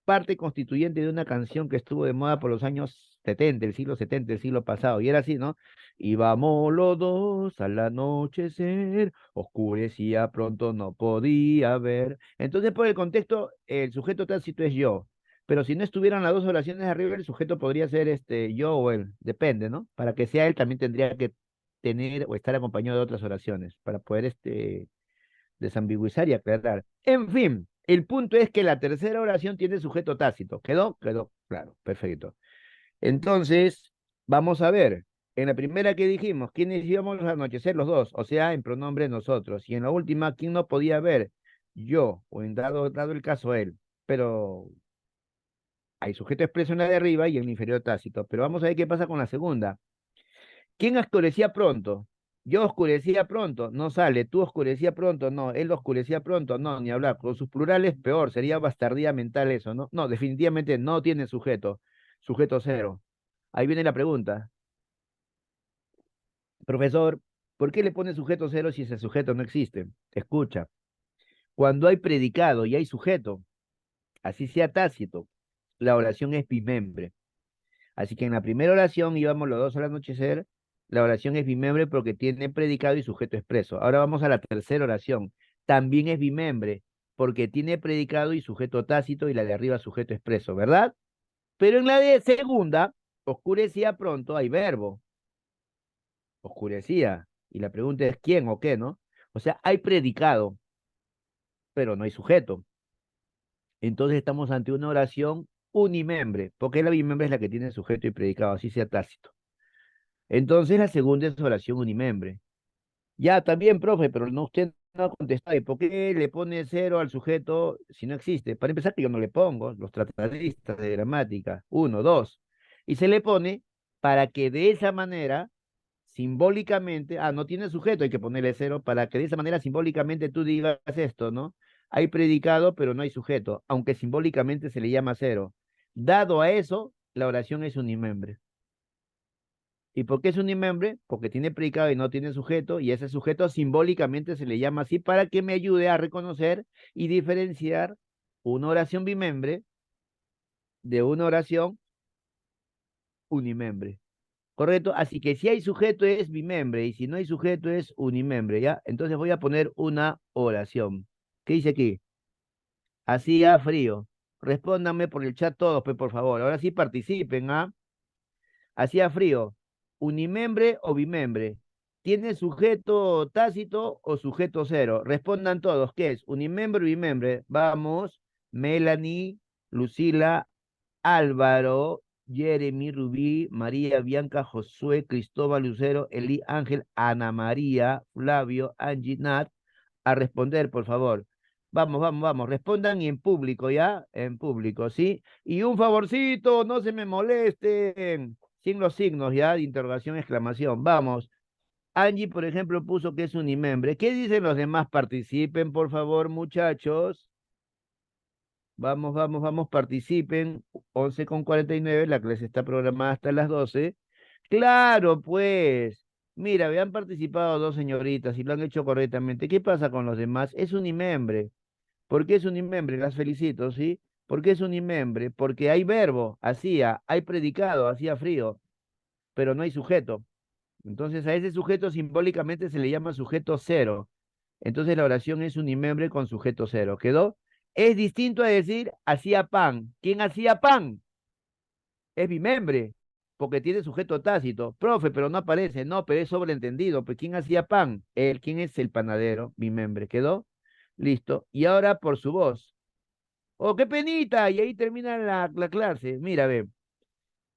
Speaker 1: parte constituyente de una canción que estuvo de moda por los años 70, el siglo 70, el siglo pasado, y era así, ¿no? Íbamos los dos al anochecer, oscurecía pronto, no podía ver. Entonces, por el contexto, el sujeto tácito es yo, pero si no estuvieran las dos oraciones de arriba, el sujeto podría ser yo o él, depende, ¿no? Para que sea él, también tendría que tener o estar acompañado de otras oraciones, para poder desambiguizar y aclarar. En fin, el punto es que la tercera oración tiene sujeto tácito. ¿Quedó? Quedó, claro, perfecto. Entonces, vamos a ver. En la primera que dijimos, ¿quiénes íbamos a anochecer? Los dos, o sea, en pronombre nosotros. Y en la última, ¿quién no podía ver? Yo, o en dado el caso, él. Pero hay sujeto expreso en la de arriba y en el inferior tácito. Pero vamos a ver qué pasa con la segunda. ¿Quién oscurecía pronto? Yo oscurecía pronto, no sale. Tú oscurecía pronto, no. Él oscurecía pronto, no, ni hablar. Con sus plurales, peor, sería bastardía mental eso, ¿no? No, definitivamente no tiene sujeto. Sujeto cero. Ahí viene la pregunta. Profesor, ¿por qué le pone sujeto cero si ese sujeto no existe? Escucha, cuando hay predicado y hay sujeto, así sea tácito, la oración es bimembre. Así que en la primera oración íbamos los dos al anochecer. La oración es bimembre porque tiene predicado y sujeto expreso. Ahora vamos a la tercera oración. También es bimembre porque tiene predicado y sujeto tácito y la de arriba sujeto expreso, ¿verdad? Pero en la de segunda, oscurecía pronto, hay verbo, oscurecía. Y la pregunta es quién o qué, ¿no? O sea, hay predicado, pero no hay sujeto. Entonces estamos ante una oración unimembre, porque la bimembre es la que tiene sujeto y predicado, así sea tácito. Entonces la segunda es oración unimembre. Ya, también, profe, pero no, usted no ha contestado. ¿Y por qué le pone cero al sujeto si no existe? Para empezar, que yo no le pongo, los tratadistas de gramática, uno, dos. Y se le pone para que de esa manera, simbólicamente, no tiene sujeto, hay que ponerle cero, para que de esa manera simbólicamente tú digas esto, ¿no? Hay predicado, pero no hay sujeto, aunque simbólicamente se le llama cero. Dado a eso, la oración es unimembre. ¿Y por qué es un unimembre? Porque tiene predicado y no tiene sujeto, y ese sujeto simbólicamente se le llama así para que me ayude a reconocer y diferenciar una oración bimembre de una oración unimembre. ¿Correcto? Así que si hay sujeto es bimembre y si no hay sujeto es unimembre, ¿ya? Entonces voy a poner una oración. ¿Qué dice aquí? Hacía frío. Respóndanme por el chat todos, pues, por favor. Ahora sí participen, ¿ah? Hacía frío. Unimembre o bimembre. ¿Tiene sujeto tácito o sujeto cero? Respondan todos. ¿Qué es? Unimembre o bimembre. Vamos. Melanie, Lucila, Álvaro, Jeremy, Rubí, María, Bianca, Josué, Cristóbal, Lucero, Eli, Ángel, Ana María, Flavio, Angie, Nat, a responder, por favor. Vamos, vamos, vamos, respondan y en público, ¿ya? En público, ¿sí? Y un favorcito, no se me molesten, sin los signos, ¿ya? De interrogación, exclamación. Vamos. Angie, por ejemplo, puso que es unimembre. ¿Qué dicen los demás? Participen, por favor, muchachos. Vamos, vamos, vamos, participen. 11:49, la clase está programada hasta las 12. Claro, pues. Mira, habían participado dos señoritas y lo han hecho correctamente. ¿Qué pasa con los demás? Es unimembre. ¿Por qué es unimembre? Las felicito, ¿sí? ¿Por qué es unimembre? Porque hay verbo, hacía, hay predicado, hacía frío, pero no hay sujeto. Entonces a ese sujeto simbólicamente se le llama sujeto cero. Entonces la oración es unimembre con sujeto cero. ¿Quedó? Es distinto a decir hacía pan. ¿Quién hacía pan? Es bimembre, porque tiene sujeto tácito. Profe, pero no aparece. No, pero es sobreentendido. Pues ¿quién hacía pan? Él. ¿Quién es el panadero? Bimembre. ¿Quedó? Listo. Y ahora por su voz. Oh, qué penita. Y ahí termina la clase. Mira, ve.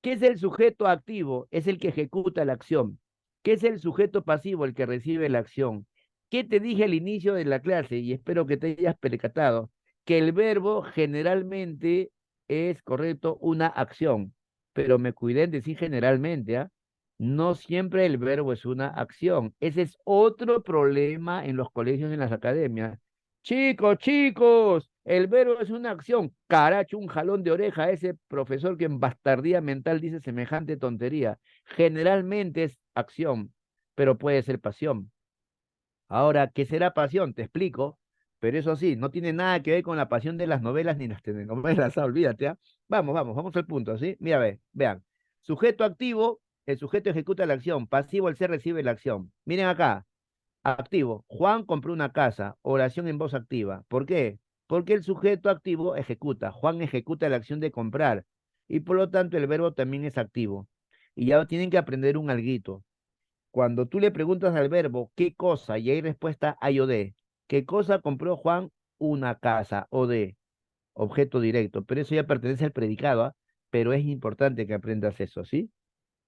Speaker 1: ¿Qué es el sujeto activo? Es el que ejecuta la acción. ¿Qué es el sujeto pasivo? El que recibe la acción. ¿Qué te dije al inicio de la clase? Y espero que te hayas percatado, que el verbo generalmente es, correcto, una acción, pero me cuidé en decir generalmente, ¿ah? No siempre el verbo es una acción. Ese es otro problema en los colegios y en las academias. Chicos, chicos, el verbo es una acción. Caracho, un jalón de oreja a ese profesor que en bastardía mental dice semejante tontería. Generalmente es acción, pero puede ser pasión. Ahora, ¿qué será pasión? Te explico, pero eso sí, no tiene nada que ver con la pasión de las novelas ni las telenovelas, olvídate, ¿ah? Vamos, vamos, vamos al punto, ¿sí? Mira, vean. Sujeto activo, el sujeto ejecuta la acción. Pasivo, el ser recibe la acción. Miren acá. Activo. Juan compró una casa. Oración en voz activa. ¿Por qué? Porque el sujeto activo ejecuta. Juan ejecuta la acción de comprar. Y por lo tanto el verbo también es activo. Y ya tienen que aprender un alguito. Cuando tú le preguntas al verbo qué cosa y hay respuesta hay o de. ¿Qué cosa compró Juan? Una casa o de objeto directo. Pero eso ya pertenece al predicado, ¿ah? Pero es importante que aprendas eso, ¿sí?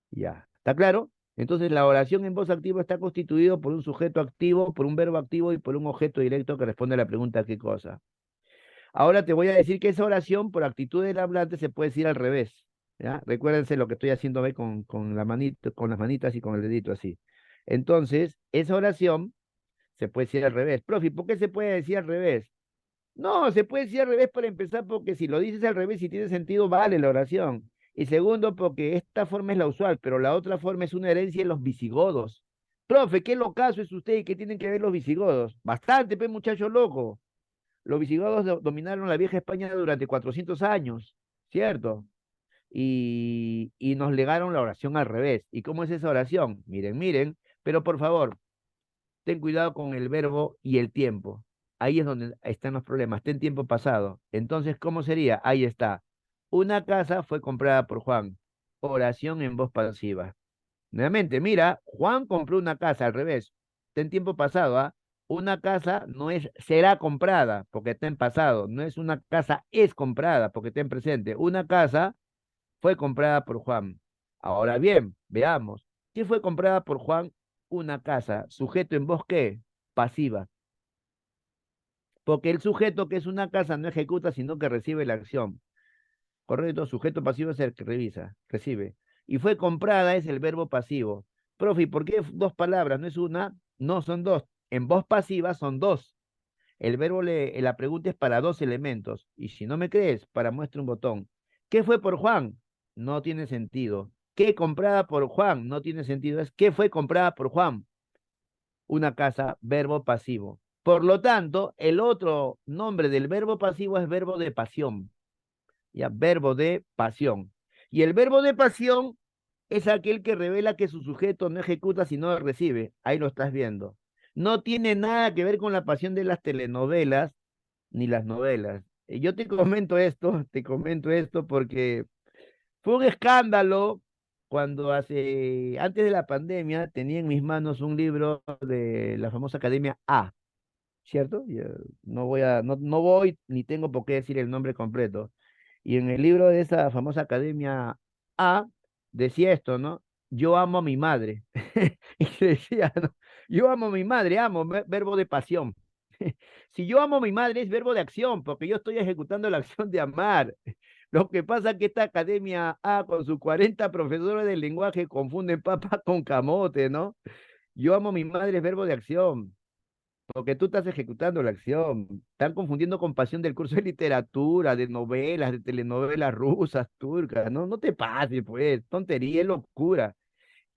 Speaker 1: Ya. ¿Está claro? Entonces, la oración en voz activa está constituido por un sujeto activo, por un verbo activo y por un objeto directo que responde a la pregunta ¿qué cosa? Ahora te voy a decir que esa oración, por actitud del hablante, se puede decir al revés. ¿Ya? Recuérdense lo que estoy haciendo ¿ve? Con la manito, con las manitas y con el dedito así. Entonces, esa oración se puede decir al revés. Profe, ¿por qué se puede decir al revés? No, se puede decir al revés para empezar, porque si lo dices al revés y tiene sentido, vale la oración. Y segundo, porque esta forma es la usual, pero la otra forma es una herencia de los visigodos. Profe, ¿qué locazo es usted y qué tienen que ver los visigodos? Bastante, pues, muchacho loco. Los visigodos dominaron la vieja España durante 400 años, ¿cierto? Y nos legaron la oración al revés. ¿Y cómo es esa oración? Miren, miren, pero por favor, ten cuidado con el verbo y el tiempo. Ahí es donde están los problemas. Ten tiempo pasado. Entonces, ¿cómo sería? Ahí está. Una casa fue comprada por Juan. Oración en voz pasiva. Nuevamente, mira, Juan compró una casa al revés. Ten tiempo pasado, ¿ah? Una casa no es será comprada porque está en pasado. No es una casa es comprada porque está en presente. Una casa fue comprada por Juan. Ahora bien, veamos. ¿Qué fue comprada por Juan? Una casa. Sujeto en voz ¿qué? Pasiva. Porque el sujeto que es una casa no ejecuta, sino que recibe la acción. Correcto, sujeto pasivo es el que revisa, recibe. Y fue comprada es el verbo pasivo. Profe, ¿por qué dos palabras? ¿No es una? No, son dos. En voz pasiva son dos. El verbo, la pregunta es para dos elementos. Y si no me crees, para muestra un botón. ¿Qué fue por Juan? No tiene sentido. ¿Qué comprada por Juan? No tiene sentido. Es ¿qué fue comprada por Juan? Una casa, verbo pasivo. Por lo tanto, el otro nombre del verbo pasivo es verbo de pasión. Ya, verbo de pasión. Y el verbo de pasión es aquel que revela que su sujeto no ejecuta sino recibe. Ahí lo estás viendo. No tiene nada que ver con la pasión de las telenovelas ni las novelas. Yo te comento esto porque fue un escándalo antes de la pandemia, tenía en mis manos un libro de la famosa Academia A, ¿cierto? No voy ni tengo por qué decir el nombre completo. Y en el libro de esa famosa Academia A decía esto, ¿no? Yo amo a mi madre. Y decía, ¿no? Yo amo a mi madre, verbo de pasión. Si yo amo a mi madre es verbo de acción, porque yo estoy ejecutando la acción de amar. Lo que pasa es que esta Academia A, con sus 40 profesores de lenguaje, confunden papa con camote, ¿no? Yo amo a mi madre es verbo de acción. Porque tú estás ejecutando la acción. Están confundiendo con pasión del curso de literatura, de novelas, de telenovelas rusas, turcas. No, no te pases, pues. Tontería, es locura.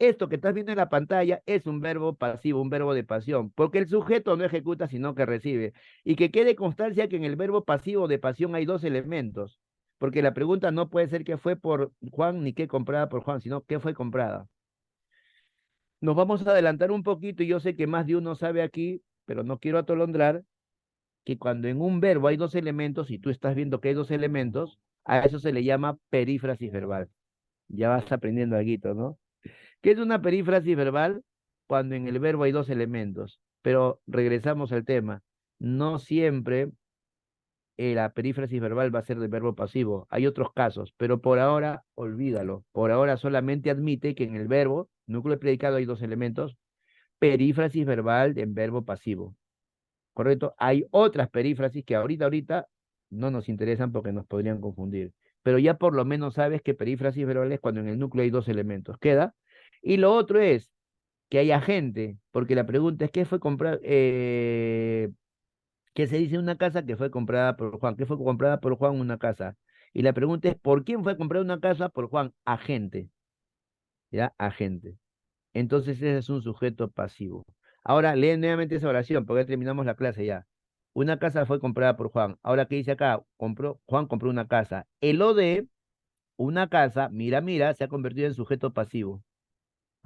Speaker 1: Esto que estás viendo en la pantalla es un verbo pasivo, un verbo de pasión, porque el sujeto no ejecuta, sino que recibe. Y que quede constancia que en el verbo pasivo de pasión hay dos elementos, porque la pregunta no puede ser qué fue por Juan ni qué comprada por Juan, sino qué fue comprada. Nos vamos a adelantar un poquito y yo sé que más de uno sabe aquí, pero no quiero atolondrar que cuando en un verbo hay dos elementos y tú estás viendo que hay dos elementos, a eso se le llama perífrasis verbal. Ya vas aprendiendo algo, ¿no? ¿Qué es una perífrasis verbal? Cuando en el verbo hay dos elementos. Pero regresamos al tema. No siempre la perífrasis verbal va a ser del verbo pasivo. Hay otros casos, pero por ahora olvídalo. Por ahora solamente admite que en el verbo, núcleo y predicado, hay dos elementos. Perífrasis verbal en verbo pasivo. ¿Correcto? Hay otras perífrasis que ahorita no nos interesan porque nos podrían confundir. Pero ya por lo menos sabes que perífrasis verbal es cuando en el núcleo hay dos elementos. ¿Queda? Y lo otro es que hay agente, porque la pregunta es, ¿qué fue comprado? ¿Qué se dice en una casa que fue comprada por Juan? ¿Qué fue comprada por Juan una casa? Y la pregunta es, ¿por quién fue comprada una casa por Juan? Agente, ¿ya? Agente. Entonces ese es un sujeto pasivo. Ahora leen nuevamente esa oración, porque ya terminamos la clase ya. Una casa fue comprada por Juan. Ahora, ¿qué dice acá? Juan compró una casa. El O de una casa, mira, mira, se ha convertido en sujeto pasivo.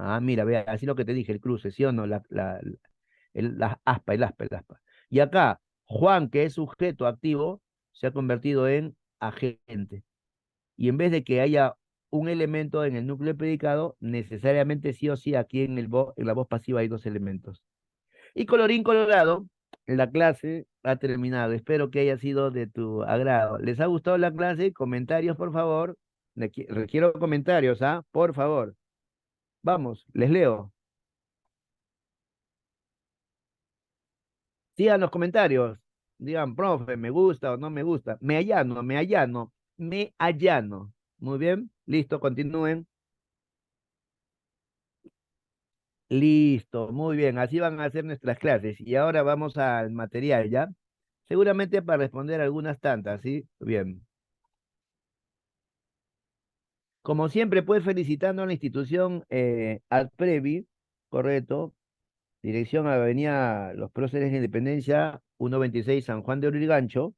Speaker 1: Ah, mira, vea, así lo que te dije, el cruce, ¿sí o no? La aspa, el aspa. Y acá, Juan, que es sujeto activo, se ha convertido en agente. Y en vez de que haya un elemento en el núcleo predicado, necesariamente sí o sí aquí en la voz pasiva hay dos elementos. Y colorín colorado, la clase ha terminado. Espero que haya sido de tu agrado. ¿Les ha gustado la clase? Comentarios, por favor. Requiero comentarios, ¿ah? Por favor. Vamos, les leo. Sigan los comentarios. Digan, profe, me gusta o no me gusta. Me allano, me allano, me allano. Muy bien, listo, continúen. Listo, muy bien, así van a ser nuestras clases. Y ahora vamos al material, ¿ya? Seguramente para responder algunas tantas, ¿sí? Bien. Como siempre, pues felicitando a la institución Adprevi, correcto, dirección Avenida Los Próceres de Independencia, 126 San Juan de Urigancho,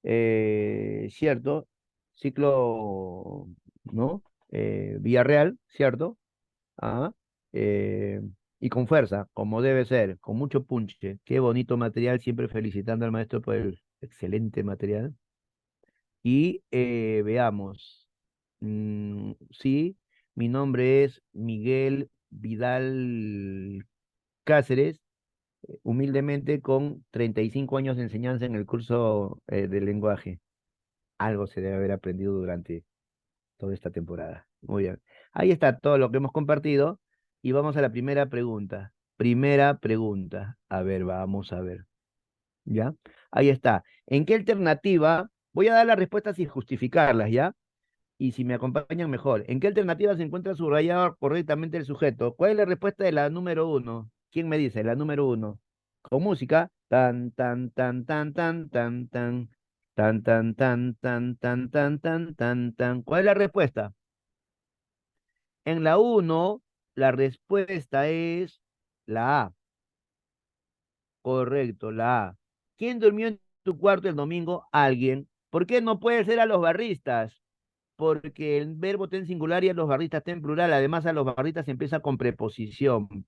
Speaker 1: cierto, ciclo, ¿no? Villarreal, ¿cierto? Ah, eh, y con fuerza, como debe ser, con mucho punche. Qué bonito material, siempre felicitando al maestro por el excelente material. Y veamos. Sí, mi nombre es Miguel Vidal Cáceres, humildemente con 35 años de enseñanza en el curso de lenguaje. Algo se debe haber aprendido durante toda esta temporada. Muy bien. Ahí está todo lo que hemos compartido y vamos a la primera pregunta. Primera pregunta. A ver, vamos a ver. ¿Ya? Ahí está. ¿En qué alternativa? Voy a dar las respuestas y justificarlas, ¿ya? Y si me acompañan mejor. ¿En qué alternativa se encuentra subrayado correctamente el sujeto? ¿Cuál es la respuesta de la número uno? ¿Quién me dice? La número uno. Con música. Tan, tan, tan, tan, tan, tan, tan. Tan, tan, tan, tan, tan, tan, tan, tan, tan. ¿Cuál es la respuesta? En la uno, la respuesta es la A. Correcto, la A. ¿Quién durmió en tu cuarto el domingo? Alguien. ¿Por qué no puede ser a los barristas? Porque el verbo ten singular y a los barristas ten plural. Además, a los barristas empieza con preposición.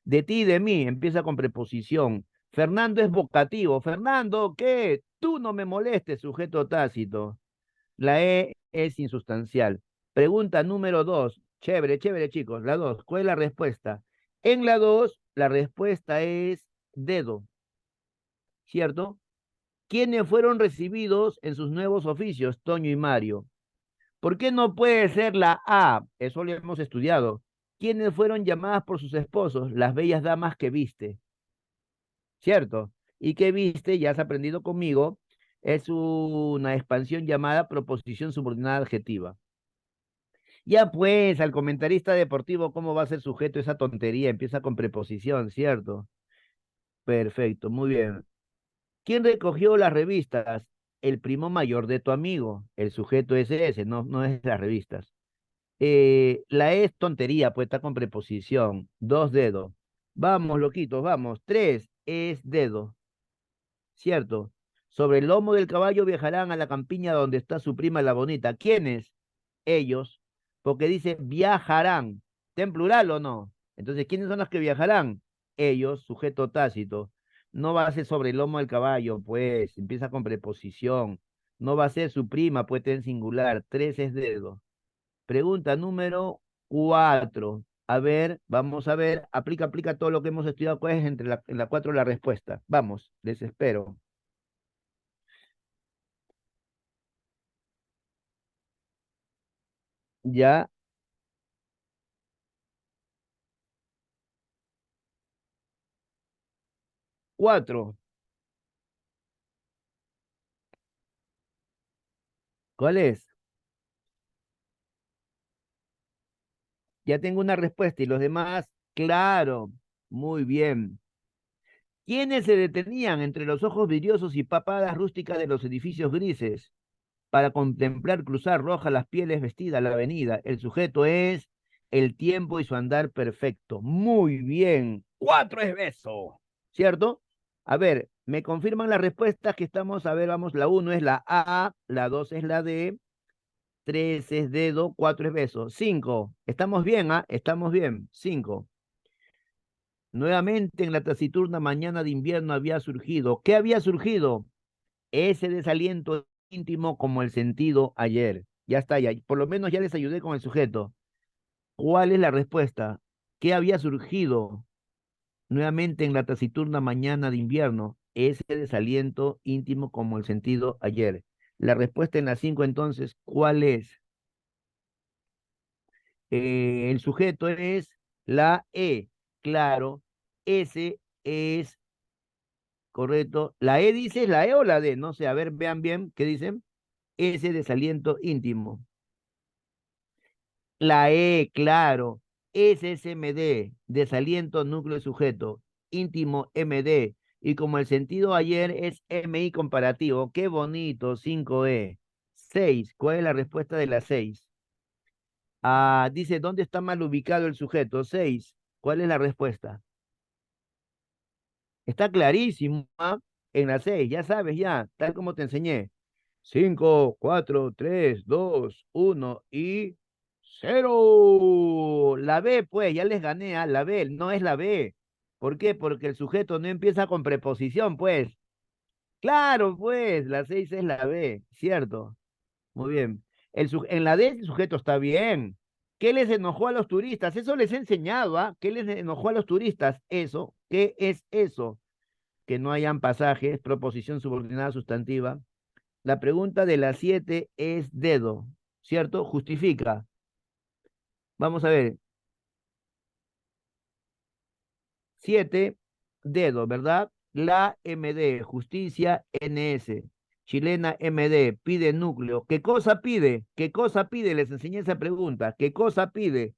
Speaker 1: De ti y de mí empieza con preposición. Fernando es vocativo. Fernando, ¿qué? Tú no me molestes, sujeto tácito. La E es insustancial. Pregunta número 2. Chévere, chévere, chicos. La 2. ¿Cuál es la respuesta? En la 2, la respuesta es dedo, ¿cierto? ¿Quiénes fueron recibidos en sus nuevos oficios, Toño y Mario? ¿Por qué no puede ser la A? Eso lo hemos estudiado. ¿Quiénes fueron llamadas por sus esposos? Las bellas damas que viste, ¿cierto? Y que viste, ya has aprendido conmigo, es una expansión llamada proposición subordinada adjetiva. Ya pues, al comentarista deportivo, ¿cómo va a ser sujeto esa tontería? Empieza con preposición, ¿cierto? Perfecto, muy bien. ¿Quién recogió las revistas? El primo mayor de tu amigo. El sujeto es ese, no, no es las revistas. La es tontería, pues está con preposición. Dos dedos. Vamos, loquitos, vamos. Tres es dedo, ¿cierto? Sobre el lomo del caballo viajarán a la campiña donde está su prima la bonita. ¿Quiénes? Ellos, porque dice viajarán. ¿Está en plural o no? Entonces, ¿quiénes son los que viajarán? Ellos, sujeto tácito. No va a ser sobre el lomo del caballo, pues, empieza con preposición. No va a ser su prima, pues está en singular. Tres es dedo. Pregunta número 4. A ver, vamos a ver. Aplica todo lo que hemos estudiado. ¿Cuál es en la 4 la respuesta? Vamos, les espero. Ya, 4. ¿Cuál es? Ya tengo una respuesta y los demás, claro, muy bien. ¿Quiénes se detenían entre los ojos vidriosos y papadas rústicas de los edificios grises para contemplar cruzar rojas las pieles vestidas la avenida? El sujeto es el tiempo y su andar perfecto. Muy bien. 4 es beso, ¿cierto? A ver, me confirman las respuestas que estamos, a ver, vamos, la uno es la A, la 2 es la D, 3 es dedo, 4 es beso. 5. Estamos bien, ¿ah? Estamos bien. 5. Nuevamente en la taciturna mañana de invierno había surgido. ¿Qué había surgido? Ese desaliento íntimo como el sentido ayer. Ya está, ya. Por lo menos ya les ayudé con el sujeto. ¿Cuál es la respuesta? ¿Qué había surgido nuevamente en la taciturna mañana de invierno? Ese desaliento íntimo como el sentido ayer. La respuesta en la 5 entonces, ¿cuál es? El sujeto es la E, claro, ese es correcto. ¿La E dice la E o la D? No sé, a ver, vean bien, ¿qué dicen? Ese desaliento íntimo. La E, claro, ese es MD, desaliento núcleo sujeto, íntimo MD, y como el sentido ayer es MI comparativo, qué bonito, 5E. 6, ¿cuál es la respuesta de la 6? Ah, dice, ¿dónde está mal ubicado el sujeto? 6. ¿Cuál es la respuesta? Está clarísimo, ¿ah? En la 6, ya sabes, ya, tal como te enseñé. 5, 4, 3, 2, 1 y 0. La B, pues, ya les gané, a la B, no es la B. ¿Por qué? Porque el sujeto no empieza con preposición, pues. Claro, pues, la 6 es la B, ¿cierto? Muy bien. En la D el sujeto está bien. ¿Qué les enojó a los turistas? Eso les he enseñado, ¿ah? ¿Qué les enojó a los turistas? Eso. ¿Qué es eso? Que no hayan pasajes, proposición subordinada sustantiva. La pregunta de las 7 es dedo, ¿cierto? Justifica. Vamos a ver. 7 dedo, ¿verdad? La MD, justicia NS. Chilena MD, pide núcleo. ¿Qué cosa pide? ¿Qué cosa pide? Les enseñé esa pregunta. ¿Qué cosa pide?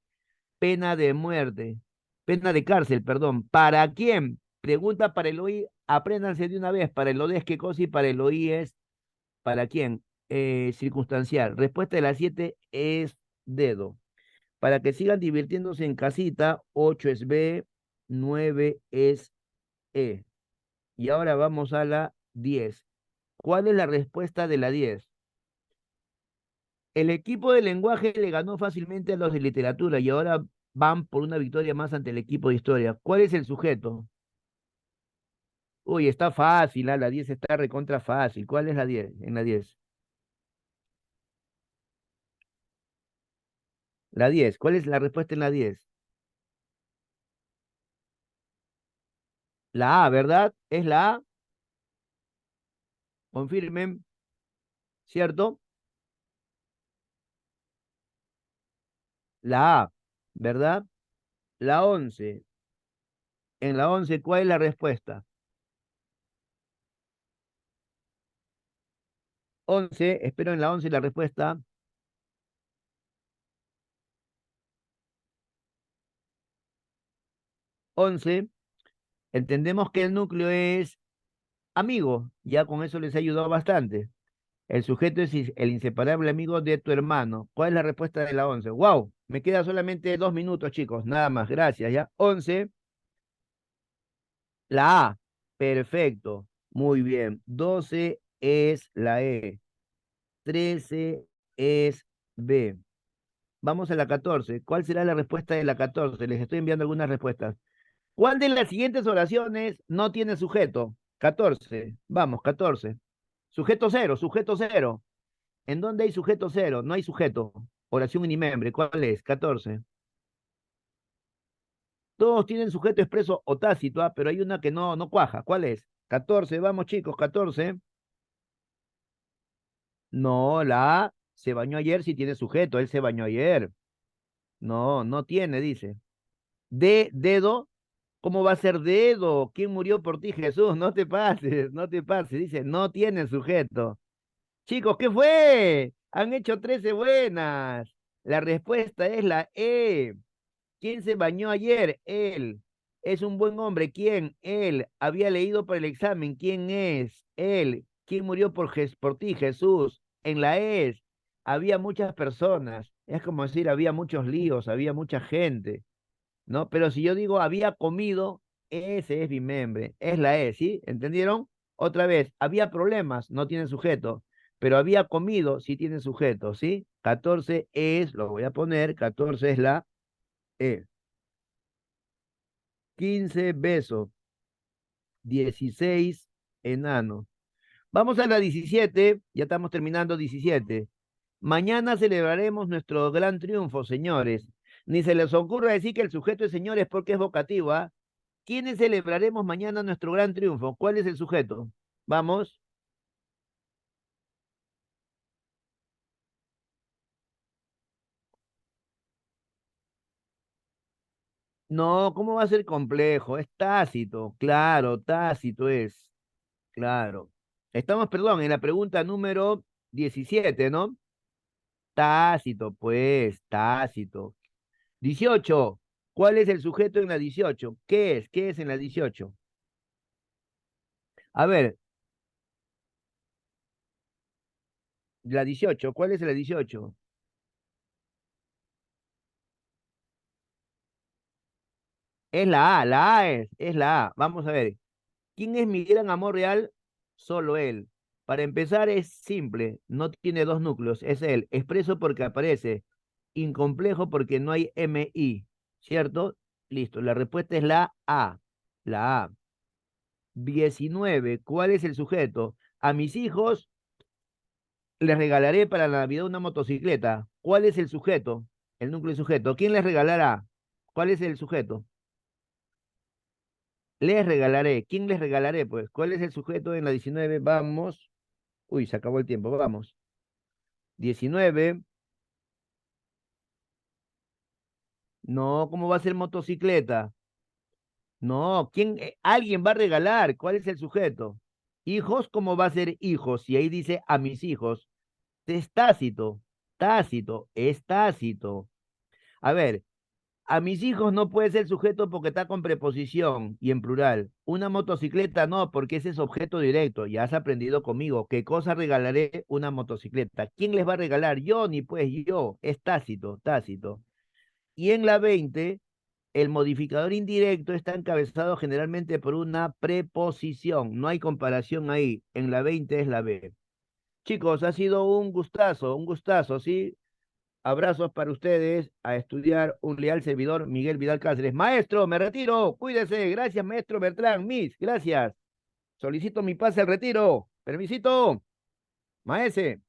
Speaker 1: Pena de muerte. Pena de cárcel, perdón. ¿Para quién? Pregunta para el OI. Apréndanse de una vez. Para el OD es qué cosa y para el OI es ¿para quién? Circunstancial. Respuesta de las 7 es dedo. Para que sigan divirtiéndose en casita, 8 es B, 9 es E. Y ahora vamos a la 10. ¿Cuál es la respuesta de la 10? El equipo de lenguaje le ganó fácilmente a los de literatura y ahora van por una victoria más ante el equipo de historia. ¿Cuál es el sujeto? Uy, está fácil, la 10 está recontra fácil. ¿Cuál es la 10? En la 10. La 10. ¿Cuál es la respuesta en la 10? La A, ¿verdad? Es la A. Confirmen, ¿cierto? La A, ¿verdad? La 11. En la 11, ¿cuál es la respuesta? 11. Espero en la 11 la respuesta. 11. Entendemos que el núcleo es amigo. Ya con eso les ha ayudado bastante. El sujeto es el inseparable amigo de tu hermano. ¿Cuál es la respuesta de la 11? ¡Wow! Me queda solamente 2 minutos, chicos. Nada más. Gracias, ¿ya? 11. La A. Perfecto. Muy bien. 12 es la E. 13 es B. Vamos a la 14. ¿Cuál será la respuesta de la 14? Les estoy enviando algunas respuestas. ¿Cuál de las siguientes oraciones no tiene sujeto? 14. Vamos, 14. Sujeto cero, sujeto cero. ¿En dónde hay sujeto cero? No hay sujeto. Oración unimembre. ¿Cuál es? 14. Todos tienen sujeto expreso o tácito, pero hay una que no cuaja. ¿Cuál es? 14. Vamos, chicos, 14. No, la A se bañó ayer si tiene sujeto. Él se bañó ayer. No, no tiene, dice. Dedo. ¿Cómo va a ser dedo? ¿Quién murió por ti, Jesús? No te pases, no te pases. Dice, no tiene sujeto. Chicos, ¿qué fue? Han hecho 13 buenas. La respuesta es la E. ¿Quién se bañó ayer? Él. Es un buen hombre. ¿Quién? Él. Había leído para el examen. ¿Quién es? Él. ¿Quién murió por ti, Jesús? En la es. Había muchas personas. Es como decir, había muchos líos, había mucha gente, ¿no? Pero si yo digo había comido, ese es bimembre. Es la E, ¿sí? ¿Entendieron? Otra vez, había problemas, no tiene sujeto. Pero había comido, sí tiene sujeto, ¿sí? 14 es, lo voy a poner, 14 es la E. 15 beso, 16 enano. Vamos a la 17, ya estamos terminando 17. Mañana celebraremos nuestro gran triunfo, señores. Ni se les ocurra decir que el sujeto es señores porque es vocativo, ¿ah? ¿Quiénes celebraremos mañana nuestro gran triunfo? ¿Cuál es el sujeto? Vamos. No, ¿cómo va a ser complejo? Es Tácito, claro, Tácito es, claro. Estamos, perdón, en la pregunta número 17, ¿no? Tácito, pues, Tácito. 18. ¿Cuál es el sujeto en la 18? ¿Qué es? ¿Qué es en la 18? A ver, la 18. ¿Cuál es la 18? Es la A es la A. Vamos a ver. ¿Quién es mi gran amor real? Solo él. Para empezar es simple, no tiene dos núcleos, es él. Expreso porque aparece, incomplejo porque no hay MI, ¿cierto? Listo, la respuesta es la A. La A. 19. ¿Cuál es el sujeto? A mis hijos les regalaré para la Navidad una motocicleta. ¿Cuál es el sujeto? El núcleo sujeto. ¿Quién les regalará? ¿Cuál es el sujeto? Les regalaré. ¿Quién les regalaré? Pues, ¿cuál es el sujeto en la 19? Vamos. Uy, se acabó el tiempo. Vamos. 19. No, ¿cómo va a ser motocicleta? No, ¿quién? Alguien va a regalar. ¿Cuál es el sujeto? Hijos, ¿cómo va a ser hijos? Y ahí dice a mis hijos. Es tácito. Tácito. Es tácito. A ver, a mis hijos no puede ser sujeto porque está con preposición y en plural. Una motocicleta no, porque ese es objeto directo. Ya has aprendido conmigo. ¿Qué cosa regalaré? Una motocicleta. ¿Quién les va a regalar? Yo, ni pues yo. Es tácito, tácito. Y en la 20, el modificador indirecto está encabezado generalmente por una preposición. No hay comparación ahí. En la 20 es la B. Chicos, ha sido un gustazo, ¿sí? Abrazos para ustedes, a estudiar, un leal servidor, Miguel Vidal Cáceres. Maestro, me retiro, cuídese, gracias, maestro Bertrán, Miss, gracias. Solicito mi pase al retiro. Permisito, maese.